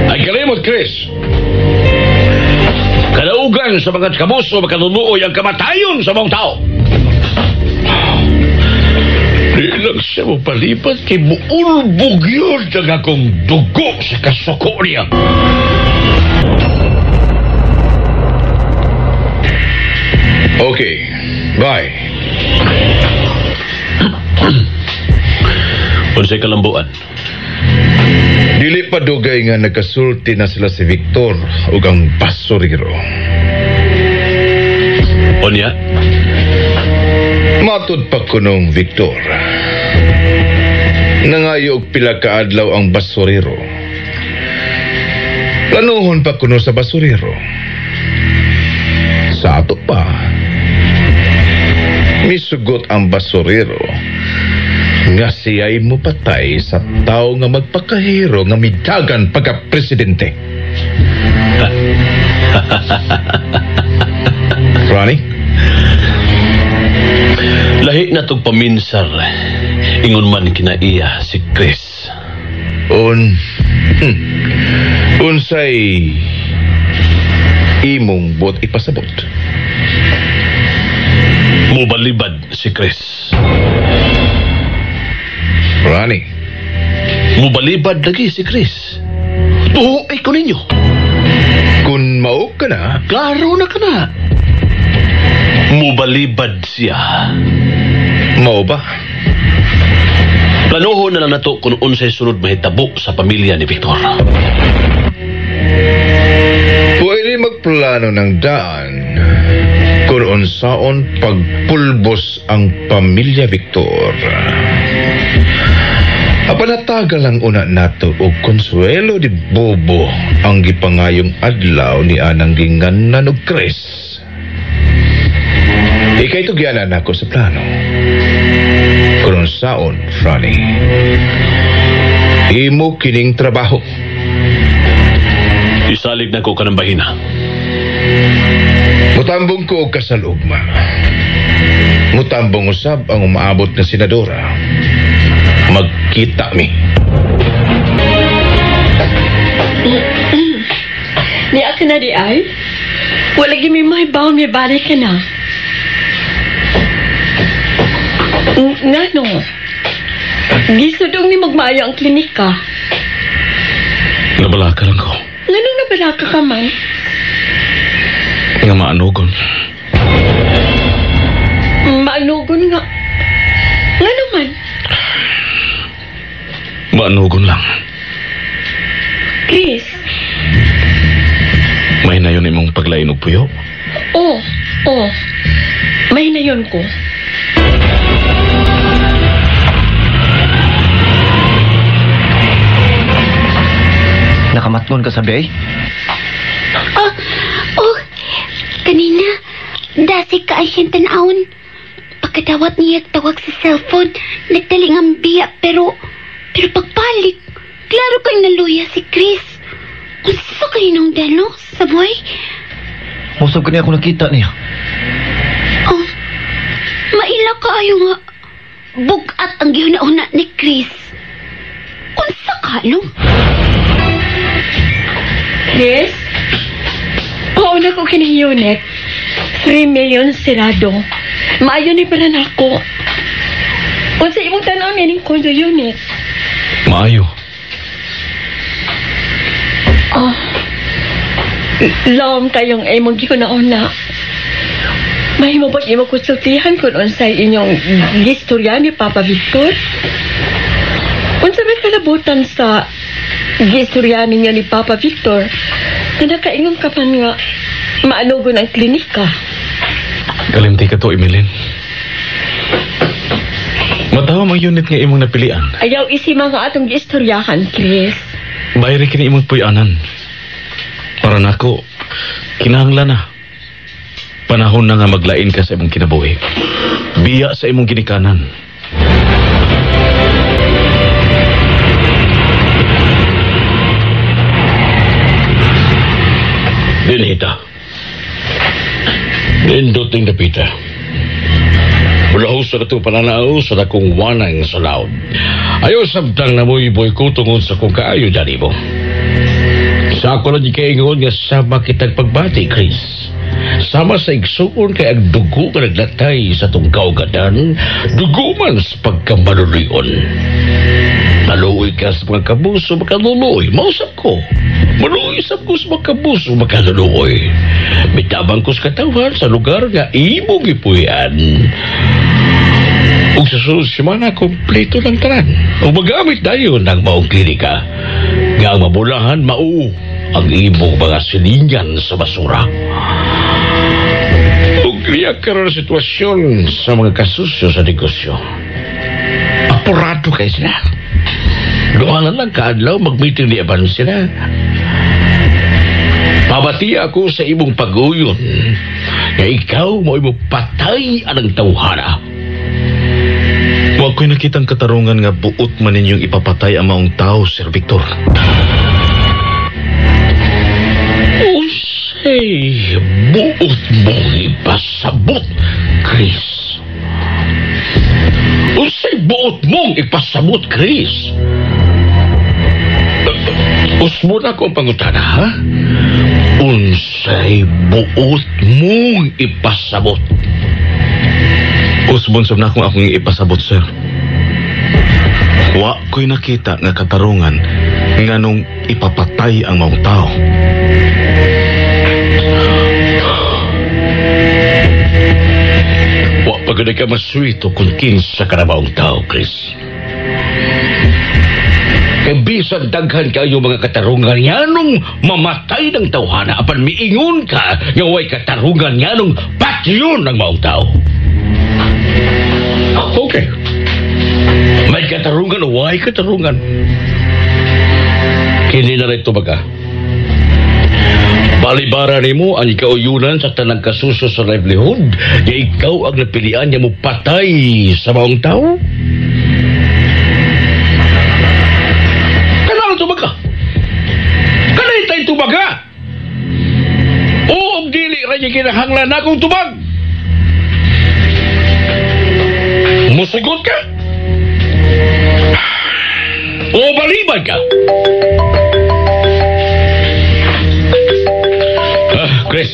Ay kalimot, Chris. Kadaugan sa mga kabus o makaluluoy ang kamatayon sa mga tao. Di lang siya mo palipat kay buulbog yun ang akong dugo sa kasuko niya. Okay, bye. Unsay kalambuan? Dili pa dugay nga nagkasulti na sila si Victor ug ang basurero. Unya? Matud pa kunong Victor. Nangayo og pila ka adlaw ang basurero. Planuhon pa kuno sa basurero. Sa ato pa. Misugot ang basurero nga siya'y mupatay sa tao nga magpakahiro nga midagan pagka-presidente. Ronnie? Lahi na tong paminsar. Ingon man kinaiya si Chris. Unsay imong bot ipasabot? Mubalibad si Chris. Ronnie? Mubalibad lagi si Chris. Tuhoy ko ninyo. Kung mao ka na, Klaro na ka na. Mubalibad siya. mao ba? Planuhon na lang nato kung unsay sunod mahitabo sa pamilya ni Victor. Pwede magplano ng daan kung unsaon pagpulbos ang pamilya Victor. Apanatagal lang una nato og Consuelo di Bobo ang gipangayong adlaw ni anang ginganan og Chris. Ikay tugyanan ako sa plano. Kung unsaon, Franny, imo kining trabaho. Isalig na ko ka ng bahina. Mutambong ko og kasalugma. Mutambong usab ang umaabot na senadora. Magkita mi. Ni ako na di ay? Wala gimi may baon, may balik ka na. Nga no? Gisudong ni magmaayo ang klinika. Nabalaka lang ko. Nga nung nabalaka ka man? Nga maanugon. Maanugon nga. Nga naman? Maanugon lang. Chris? May na yun imong paglain og puyo? Oo. May na yun ko. Nakamatngon ka sabi ay? Kanina, dasi ka ay siyang tanawon. Pagkadawat niya tawag sa cellphone, nagdaling ang biya, pero pagpalik, klaro kang naluya si Chris. Unsa kayo nung dalo, sa buhay? Musab ka niya ako nakita niya. Oh, maila kayo nga. Bugat ang gihuna-una ni Chris. Unsa ka, no? Chris? Oo na ko kinihiyunet. 3 million sirado. Maayo ni pala na ako. Unsa imong tanaw nining condo unit? Maayo. Lom kayong imong gikunauna. Mahimo ba imong konsultihan kung unsay inyong gistorya ni Papa Victor? Unsa may kalabutan sa gistorya ninyo ni Papa Victor na nakaingon ka man nga maanugon ang klinika? Kalimti ka to, Emilin. Matawa ang unit nga imong napilian. Ayaw isi mga atong gistoryahan, Chris. Bayari kini imong puyanan. Para nako, kinahanglan na. Panahon na nga maglain ka sa imong kinabuhi. Biya sa imong ginikanan. Dinhita. Nindot ng dapita. Wala ho sa katong pananao sa dakong wanang sa laod. Ayaw sabtang na mo'y boy ko tungod sa kong kaayo dyan mo. Sa ako na di kaingon nga sama kitag pagbati, Chris. Sama sa igsuon kay ang dugo ka naglatay sa tong kaugadan, dugo man sa pagkamaluloyon. Maluoy ka sa mga kabuso, makaluluoy. Mausap ko. Maluoy sa ko sa mga kabuso, makaluluoy. Mitabang ko sa katawan sa lugar nga imong ipuyan. Ug sa sunod semana, kompleto ng tanan. Ug magamit dayon ng maong klinika. Nga ang mabulahan, ang imong mga silingan sa basura. Ug liyak ka rin sitwasyon sa mga kasusyo sa negosyo. Apurado kayo sila. Doon lang kaadlaw, mag-meeting ni Aban sila. Pabati ako sa imong pag-uyon na ikaw mo imong patay anang tawhana. Huwag ko'y nakitang katarungan nga buot man ninyong ipapatay ang maong tao, Sir Victor. Usay, buot mong ipasabot, Chris. Usay, buot mong ipasabot, Chris. Usmo na akong pangutana, ha? Unsay buot mong ipasabot? Usbon sab na akong ipasabot, sir. Wa ko'y nakita nga katarungan nga nung ipapatay ang maong tao. Wa pagod ka maswito kung kinsa ka na maong tao, Chris. Kay bisan daghan kayo mga katarungan yanong mamatay ng tawhana apan miingon ka nga way katarungan yanong patyon ng maong tao. Okay. May katarungan o way katarungan. Kini na rin ito baga. Balibara ni mo ang ikauyunan sa tanang kasuso sa livelihood na ikaw ang napilian niya mo patay sa maong tao? Kanang ito baga? Kanang ito baga? O, di gikinahanglan akong tubag. Musugot ka? O balibad ka? Chris,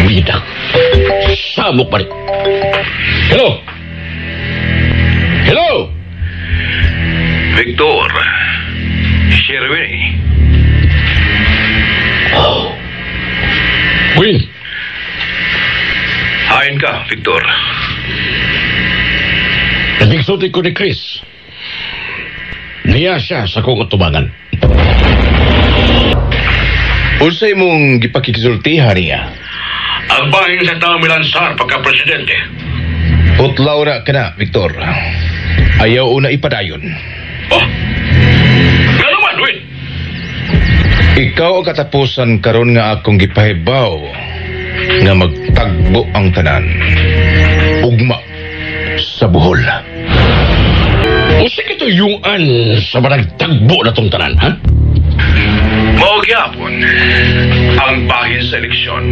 wida. Samok pa rin. Hello? Hello? Victor, Sherwin. Oh. Win. Hain ka, Victor. Nagigsulti ko ni Chris. Niya siya sa kong utubangan. Unsay mong gipakikisultihan niya? Ang bahin sa taong milansar pagka-presidente. Putlaw na ka na, Victor. Ayaw una ipadayon. Oh. Ano man, Win? Ikaw ang katapusan karon nga akong gipahibaw nga magtagbo ang tanan. Ugma sa buhol. Usik ito yung sa managtagbo na tong tanan, ha? Maugyapon ang bahin sa eleksyon.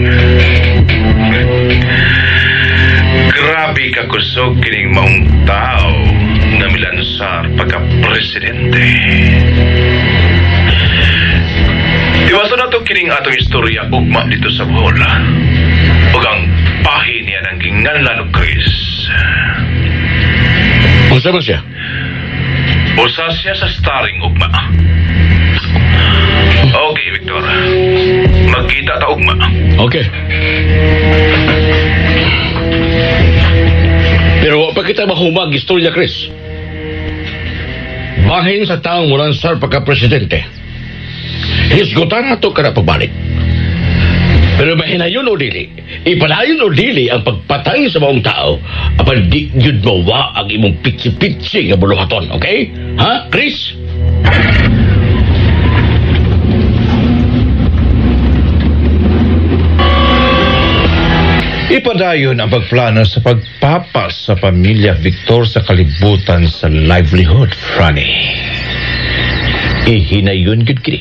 Grabe ka kusog kining maong tao nga milansar pagka-presidente. Iwaso na to kining atong istorya ugma dito sa Bohol. Ug ang bahin niya ng ginganlan og Chris. Unsa man siya? Usa siya sa starring ugma. Okay, Victor. Magkita ta ugma. Okay. Pero wa pa kita mahumag istorya, Chris. Bahin sa taong mulansar pagka-presidente. Hisgutan na ito ka na pagbalik. Pero mahinayon o dili, ipadayon o dili ang pagpatay sa maong tao, apan di yun mawa ang imong pitsi-pitsi nga buluhaton, okay? Ha, Chris? Ipadayon ang pagplano sa pagpapas sa pamilya Victor sa kalibutan sa livelihood, Franny. Ihinayon gid kini.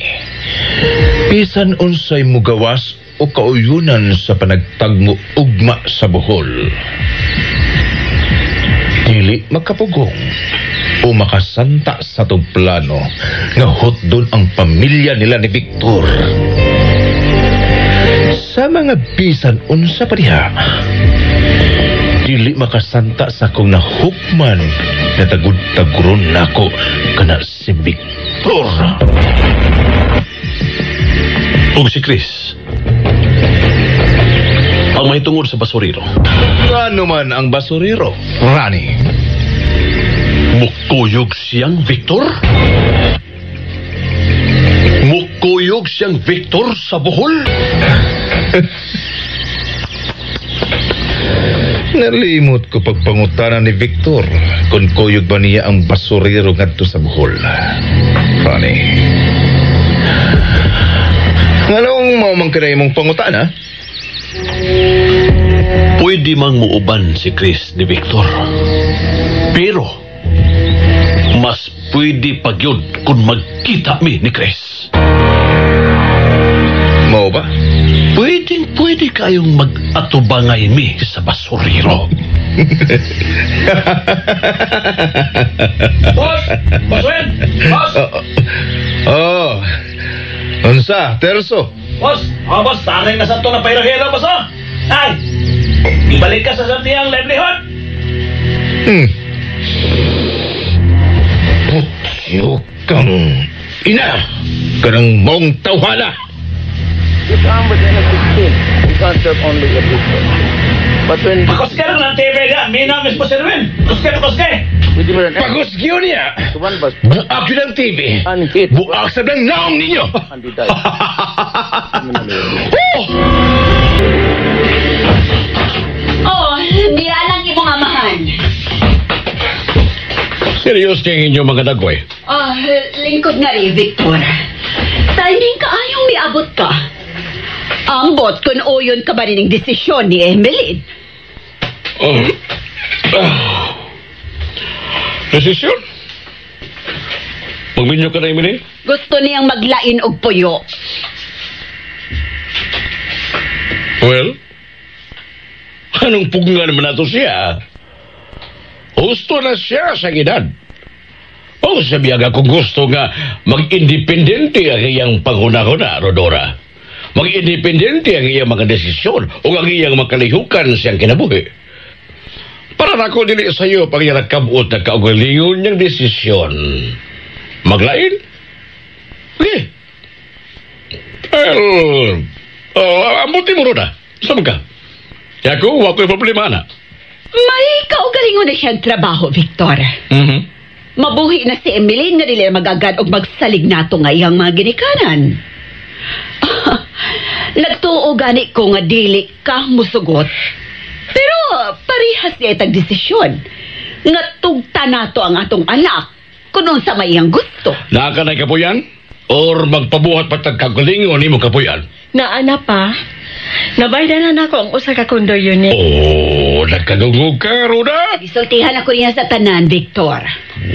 Bisan unsay mugawas o kauyunan sa panagtagmo ugma sa Bohol. Dili makapugong o makasanta sa tong plano nga hotdon ang pamilya nila ni Victor. Sa mga bisan unsa pa diha, dili makasanta sa kong nahukman na tagud-taguron nako kana si Victor. Ug si Chris, ang may tungod sa basuriro. Ano man ang basuriro, Rani? Mukuyog siyang Victor? Mukuyog siyang Victor sa Bohol? Nalimot ko pagpangutana ni Victor kung kuyog ba niya ang basuriro ngadto sa Bohol. Rani. Nganong maumang ka na imong pangutana? Pwede mang muuban si Chris ni Victor. Pero, mas pwede pag yun kung magkita mi ni Chris. Mao ba? Pwede kayong mag-atubangay mi sa basuriro. Boss! Boss Wen! Boss! Oh. Unsa, Terso? Boss, boss, tanay na sa ito na pairahira, boss, oh. Ay, ibalik ka sa santiyang livelihood. Putyo kang ina! Kanang mong tawhana! This arm was in a 16. We can't serve only a pistol. But when Pakoske rin ang TV niya, minamis po si Ruin. Pakoske! we delivered an Pagusgyo niya! to one bus Buak yun ang TV! and hit Buak sa ng naong ninyo! and he died. Oh, diyan ang imong amahan. Serious kayo inyong mga dagway. Lingkod nga rin, Victor. Timing ka ayong miabot ka. Ambot kung oyon ka ba rin ang desisyon ni Emeline. Desisyon? Magminyo ka na, Emily? Gusto niyang maglain og puyo. Well, Anong pungan man nato siya? Gusto na siya sa edad. O sabihan nga kung gusto nga mag-independente ang iyang panghuna-huna, Rodora. Mag-independente ang iyang mga desisyon o ang iyang makalihukan siyang kinabuhi. Para na ko dili sa iyo pag yan nagkabuot na kaugalingon niyang desisyon. Maglain? Okay. Amuti mo ron na. Saan ka? Kaya ko, wako yung problema na. May kaugalingon na siyang trabaho, Victor. Mabuhi na si Emeline nga nila magagad og magsalig nato nga iyang mga ginikanan. Nagtuo gani ko nga dili ka musugot. Pero parihas niya itang desisyon. Nga tugta nato ang atong anak kunon sa may iyang gusto. Naakanay ka po yan? Or magpabuhat patag kagalingon ni mo ka po yan? Naana pa. Nabaydanan ako ang usa ka condo unit. Oh, nagkadungog ka, Roda. Gisultihan ako niya sa tanan, Victor.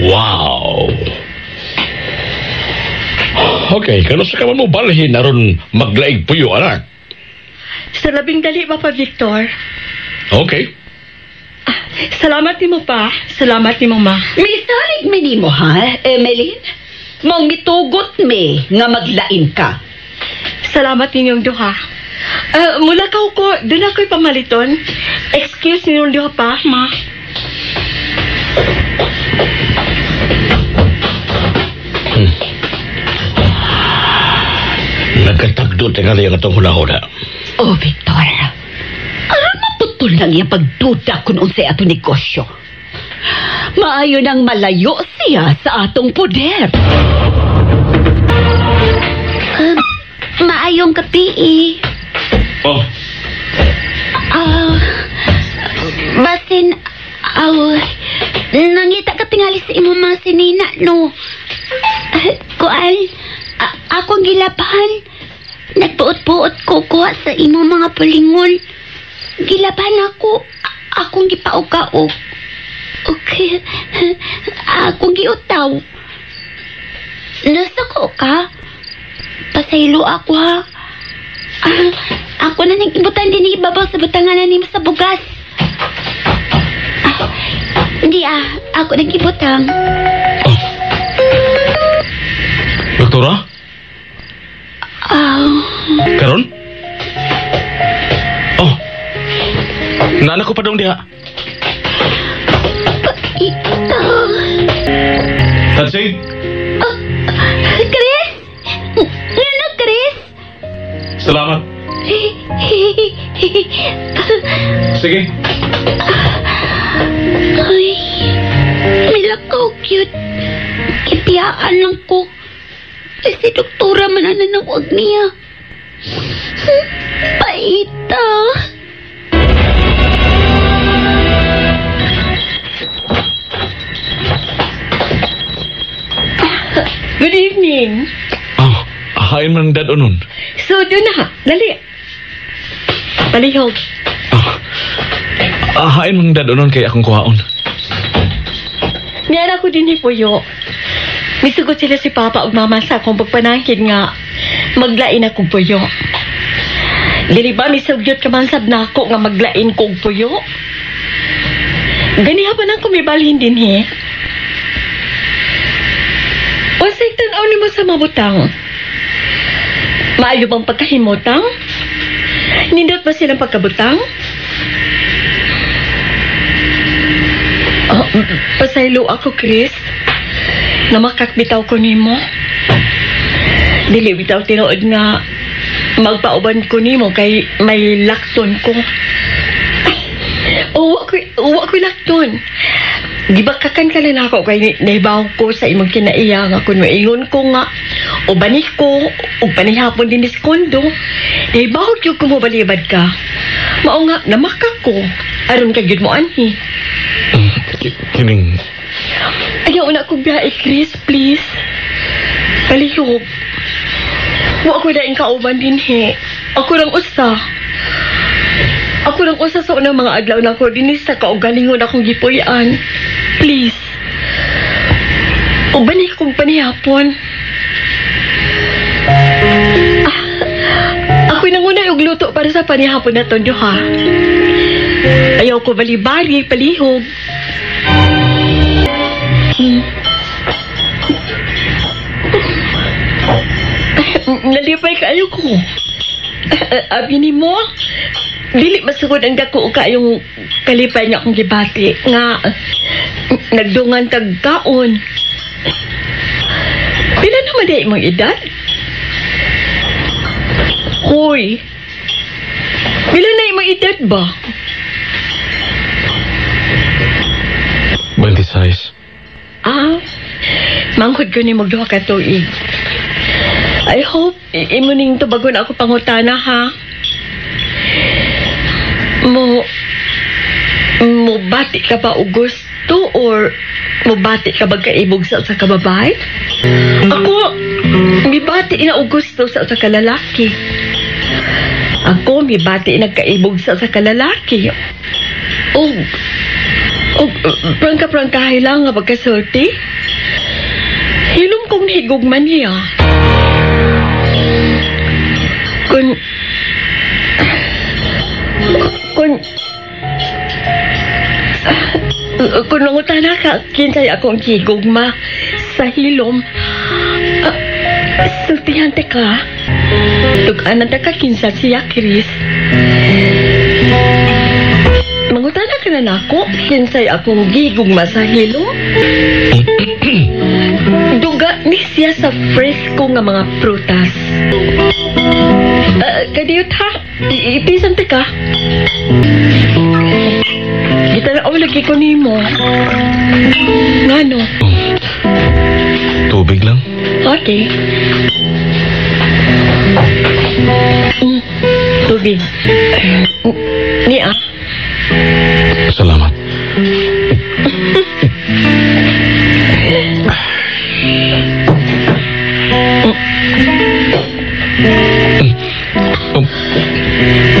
Wow. Okay, kano sa kaman mo balhin aron maglaig puyo, anak? Sa labing dali ba pa, Victor? Okay. Salamat ni mo pa. Salamat ni mo, ma. Misalig mi nimo, ha, Emeline? Mong mitugot mi nga maglain ka. Salamat ninyong duha. Mula ka ko, doon ako'y pamaliton. Excuse ninyong duha pa, ma. Nagkatagdo tingali ang itong hula-hula. Oh, Victor. Aron maputol lang yung pagduda kung unsay ato negosyo. Maayo nang malayo siya sa atong poder. Maayong gabi eh. Oh. Basin, nangita ka tingali sa imo mga sinina, no? Kuan, akong gilabahan. Nagpuot-puot ko kuha sa imo mga pulingon. Gilabahan ako. Akong gipaog-kaog. Okay. Akong giutaw. Nasa ko ka? Pasaylo ako, ha? Ako na nag-ibutan din ibabaw sa butanganan ni mo sa bugas. Hindi ako nag-ibutang. Oh. Doktora? Karon? Oh. Nana ko pa dong diha. Tansing? Chris? Ano, Chris? Salamat. Sige. Ay, milakaw cute. Kipiyaan lang ko. Si doktora man ang nanawag niya. Paita. Good evening. Oh, hain man dad unon. So, doon na. Dali. Palihog. Oh. Hain man dad unon kay akong kuhaon. Niyan ako din ni Puyo. Misugot sila si Papa ug Mama sa akong pagpanangkin nga maglain akong puyo. Dili ba misugyot ka man sab nako nga maglain kong puyo? Ganiha pa nang kumibalhin din he. O say tan-aw nimo sa mabutang. Maayo bang pagkahimotang? Nindot ba silang pagkabutang? Pasaylo ako, Chris. Namakakbitaw ko nimo. Dili bitaw tinuod nga magpauban ko nimo kay may lakton ko. Uwa ko lakton. Di ba kakankalan ako kay naibaw ko sa imong kinaiya nga kung maingon ko nga ubanik ko o panihapon din sa kondo. Naibaw ko kumabalibad ka. Mao nga namakak ko. Aron ka gyud mo anhi. Kining... Ayaw na kong biyahe, Chris, please. Palihog. Wa ko na kauban din, he. Ako lang usa. Ako lang usa sa unang mga adlaw na ko din sa kaugalingon akong gipuyan. Please. Ubanik kong panihapon. Ako nanguna yung luto para sa panihapon na tondo, ha? Ayaw ko bali-bali, palihog. Nalipay kayo ko. Abi ni mo, dili masugod ang dako kayong kalipay niya akong gibati nga nagdungan tag kaon. Pila naman di mong edad? Hoy, pila na imong edad ba? 26. Manghod ko ni magduha ka tuig. I hope imo ning tubagon ako pangutana ha. Mo bati ka ba og gusto or mo bati ka ba kaibog sa kababay? Ako mibati na og gusto sa kalalaki. Ako mibati na kaibog sa kalalaki. Og prangka-prangkahay lang nga pagkasulti. Hilom kong higugman niya. Kung nangutana ka, kinsay akong higugma sa hilom. Sultihan te ka. Tuganan te ka kinsa siya, Chris. Mangutana ka na nako, kinsay akong higugma sa hilom. Duga ni siya sa fresco nga mga prutas. Kadiyot ha, ipisan te ka. Gitanaw lagi ko ni mo. Ngano? Tubig lang. Okay. Tubig. Niya. Salamat.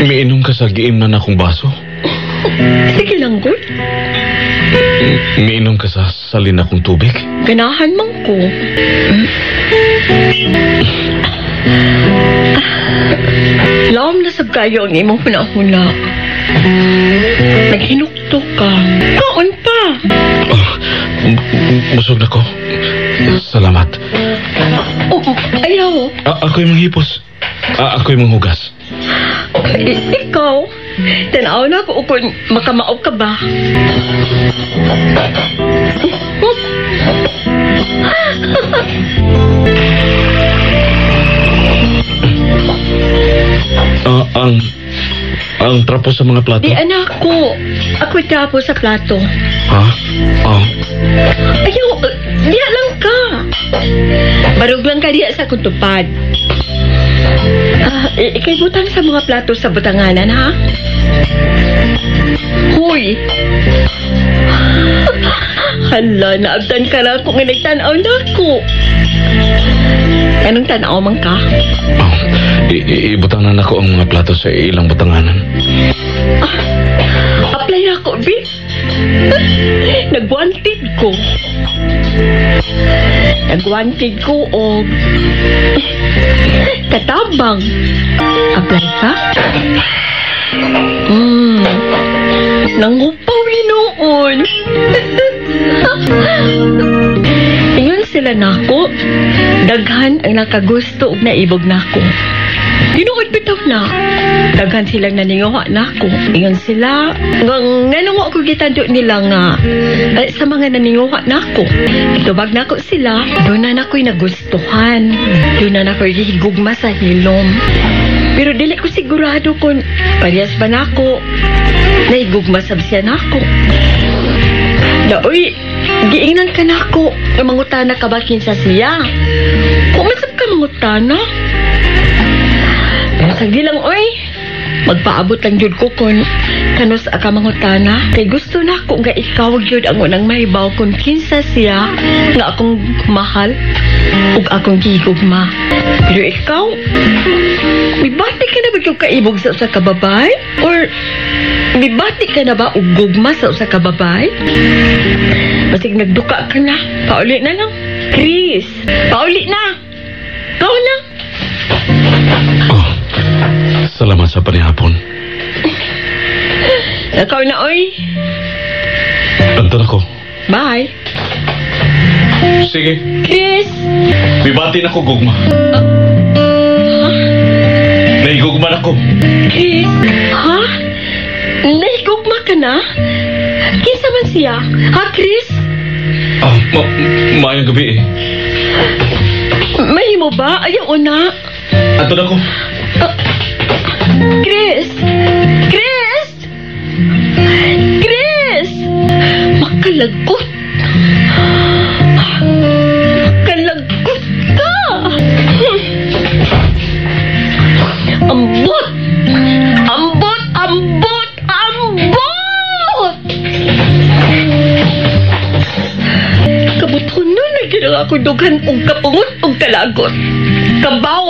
Miinom ka sa giim na akong baso? Sige lang, good. Miinom ka sa salin akong tubig? Ganahan man ko. Laom na sab kayo ang imong hunahuna. Naghinukto ka. Kaon pa. Busog na ko. Salamat. Ayaw. Ako'y manghipos. Ako'y manghugas. Ikaw, tanaw na ako kung makamaog ka ba? Ang trapo sa mga plato? Di anak ko. Ako'y trapo sa plato. Ha? Ayaw, diya lang ka. Barog lang ka diya sa kutupad. Ikay butang sa mga plato sa butanganan, ha? Huy! Hala, naabdan ka lang kung nagtanaw na ako. Anong tanaw man ka? Ibutangan ako ang mga plato sa ilang butanganan. Apply ako, B. Nagwanted ko. Nagwanted ko o katabang. Apply ka? Nangupaw noon. Ingon sila nako. Daghan ang nakagusto ug naibog nako. Tinuod bitaw na. Daghan silang naninguha nako. Ingon sila nganong ako gitando nila nga sa mga naninguha nako. Itubag nako sila, doon na nako'y nagustuhan. Doon na nako'y higugma sa hilom. Pero dili ko sigurado kung parehas ba nako naigugma sab siya nako. Uy, giingnan ka nako. Mangutana ka ba kinsa siya? Kung masab ka mangutana. Pero sagdi lang, oy. Magpaabot lang yun ko kung kanus ka mangutana. Kay gusto na ko nga ikaw yun ang unang mahibaw kung kinsa siya nga akong mahal ug akong gigugma. Pero ikaw, mibati ka na ba yung kaibog sa usa ka babay? Or mibati ka na ba og gugma sa usa ka babay? Basig nagduka ka na. Pauli na lang. Chris, pauli na. Ikaw na. Salamat sa panihapon. Ikaw na, oy. Anton ako. Bye. Sige. Chris! Bibati na ko, gugma. Naigugma na ko. Chris? Ha? Nahigugma ka na? Kinsa man siya? Ha, Chris? Maayong gabi eh. Mahimo ba? Ayaw na. Anton ako. Chris! Chris! Chris! Makalagot! Makalagot ka! Ambot! Ambot! Ambot! Ambot! Kabuton nun, nagkirang ako dughan og kapungot og kalagot. Kabaw!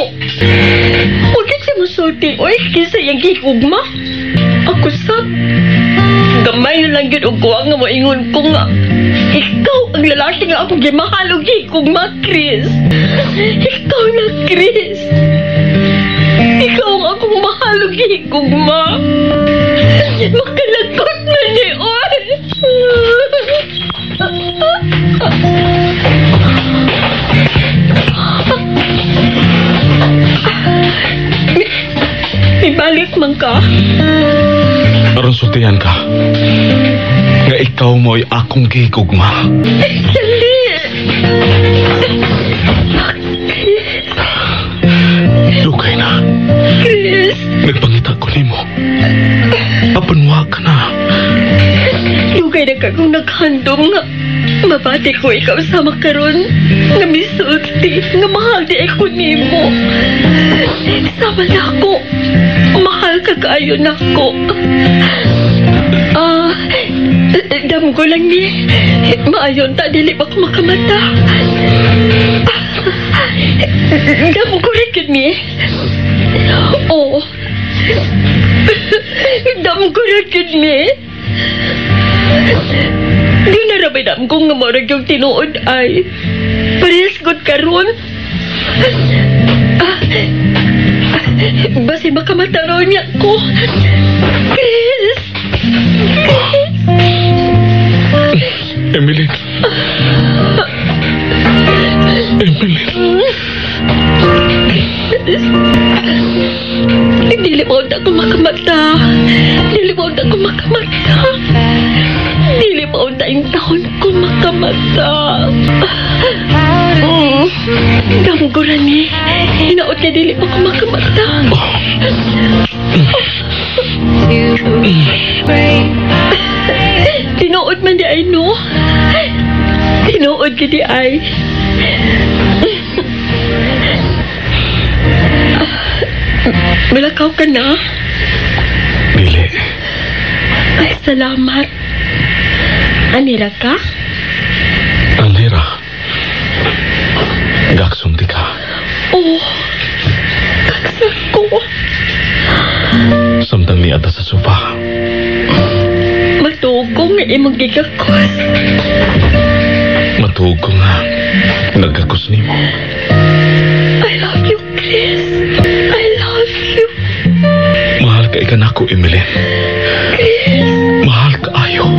Huwag siya musulti, oy, kisa yung gigugma. Ako sab. Gamay na lang yun og kuha nga moingon ko nga. Ikaw ang lalaki nga ako gimahal og gigugma, Chris. Ikaw na, Chris. Ikaw ang akong mahal og gigugma. Makalagot man ni, oy. Ibalik man ka. Aron sultihan ka. Nga ikaw mo'y akong gigugma. Dali. Lugay na. Chris. Nagpangita ko nimo. Apanwa ka na. Lugay na ka kung naghandom nga. Mabati ko ikaw sa makaron. Nga misulti. Nga mahal di ako nimo. Sama na ako. Mahal ka kaayo na ako. Damgo lang ni. Maayon ta, dili pa ko makamata. Damgo rin yun ni. Oo. Damgo rin yun ni. Di na rabay damgo nga marag yung tinuod ay. Parehas good karon. Basi makamataron niya ko. Chris! Emily. Emily. Dili mo ako makamata. Dili mo ako makamata. Dili mo yung taon ko makamata. Damguran ni. Hinaot niya dili mo ako makamata. Tinuod man di ay no. Tinuod ka di ay. Malakaw ka na? Dili. Ay, salamat. Anira ka? Anira. Gaksumti ka. Oh, kaksak ko. Samtang niata sa sofa. Matuog ko nga imong gigakos. Matuog ko nga. Nagkakos nimo. I love you, Chris. I love you. Mahal ka ikan ako, Emily. Chris. Mahal ka ayo.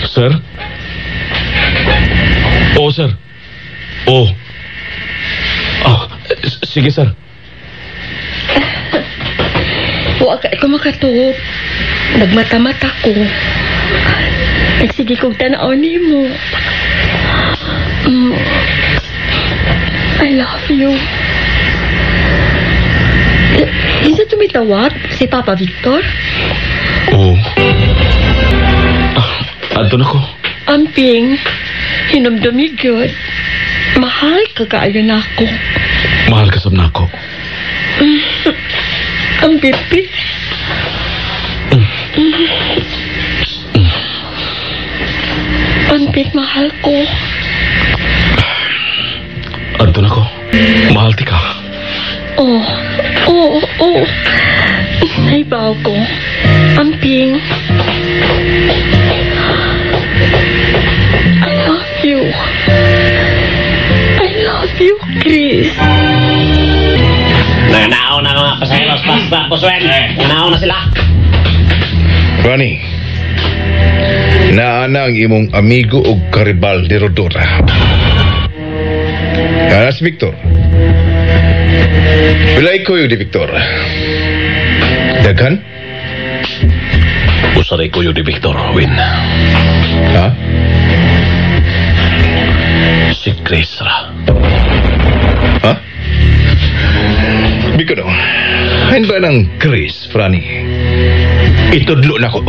Sir? Oo, sir. Oo. Sige, sir. Huwag ka makatuog. Nagmata-mata ko. Sige kong tanaw ni mo. I love you. Isa tumitawag si Papa Victor? Oo. Andun ako. Amping, hinumdumi gyud. Mahal ka kaayo na ako. Mahal ka sab na ako. Ang pipi. Amping, mahal ko. Andun ako. Mahal ti ka. Oo. Ay, baw ko. Amping. I love you. I love you, Chris. Nanao na mga pasaheros, basta, Boswen. Nanao na sila. Ronnie, naana ang imong amigo o karibal ni Rodora. Si Victor. Bilay ko yun di Victor. Daghan? Usaray ko yun ni Victor, Win. Ha? Si Chris ra. Ha? Biko no. Hain ba ng Chris, Franny? Itudlo na ko.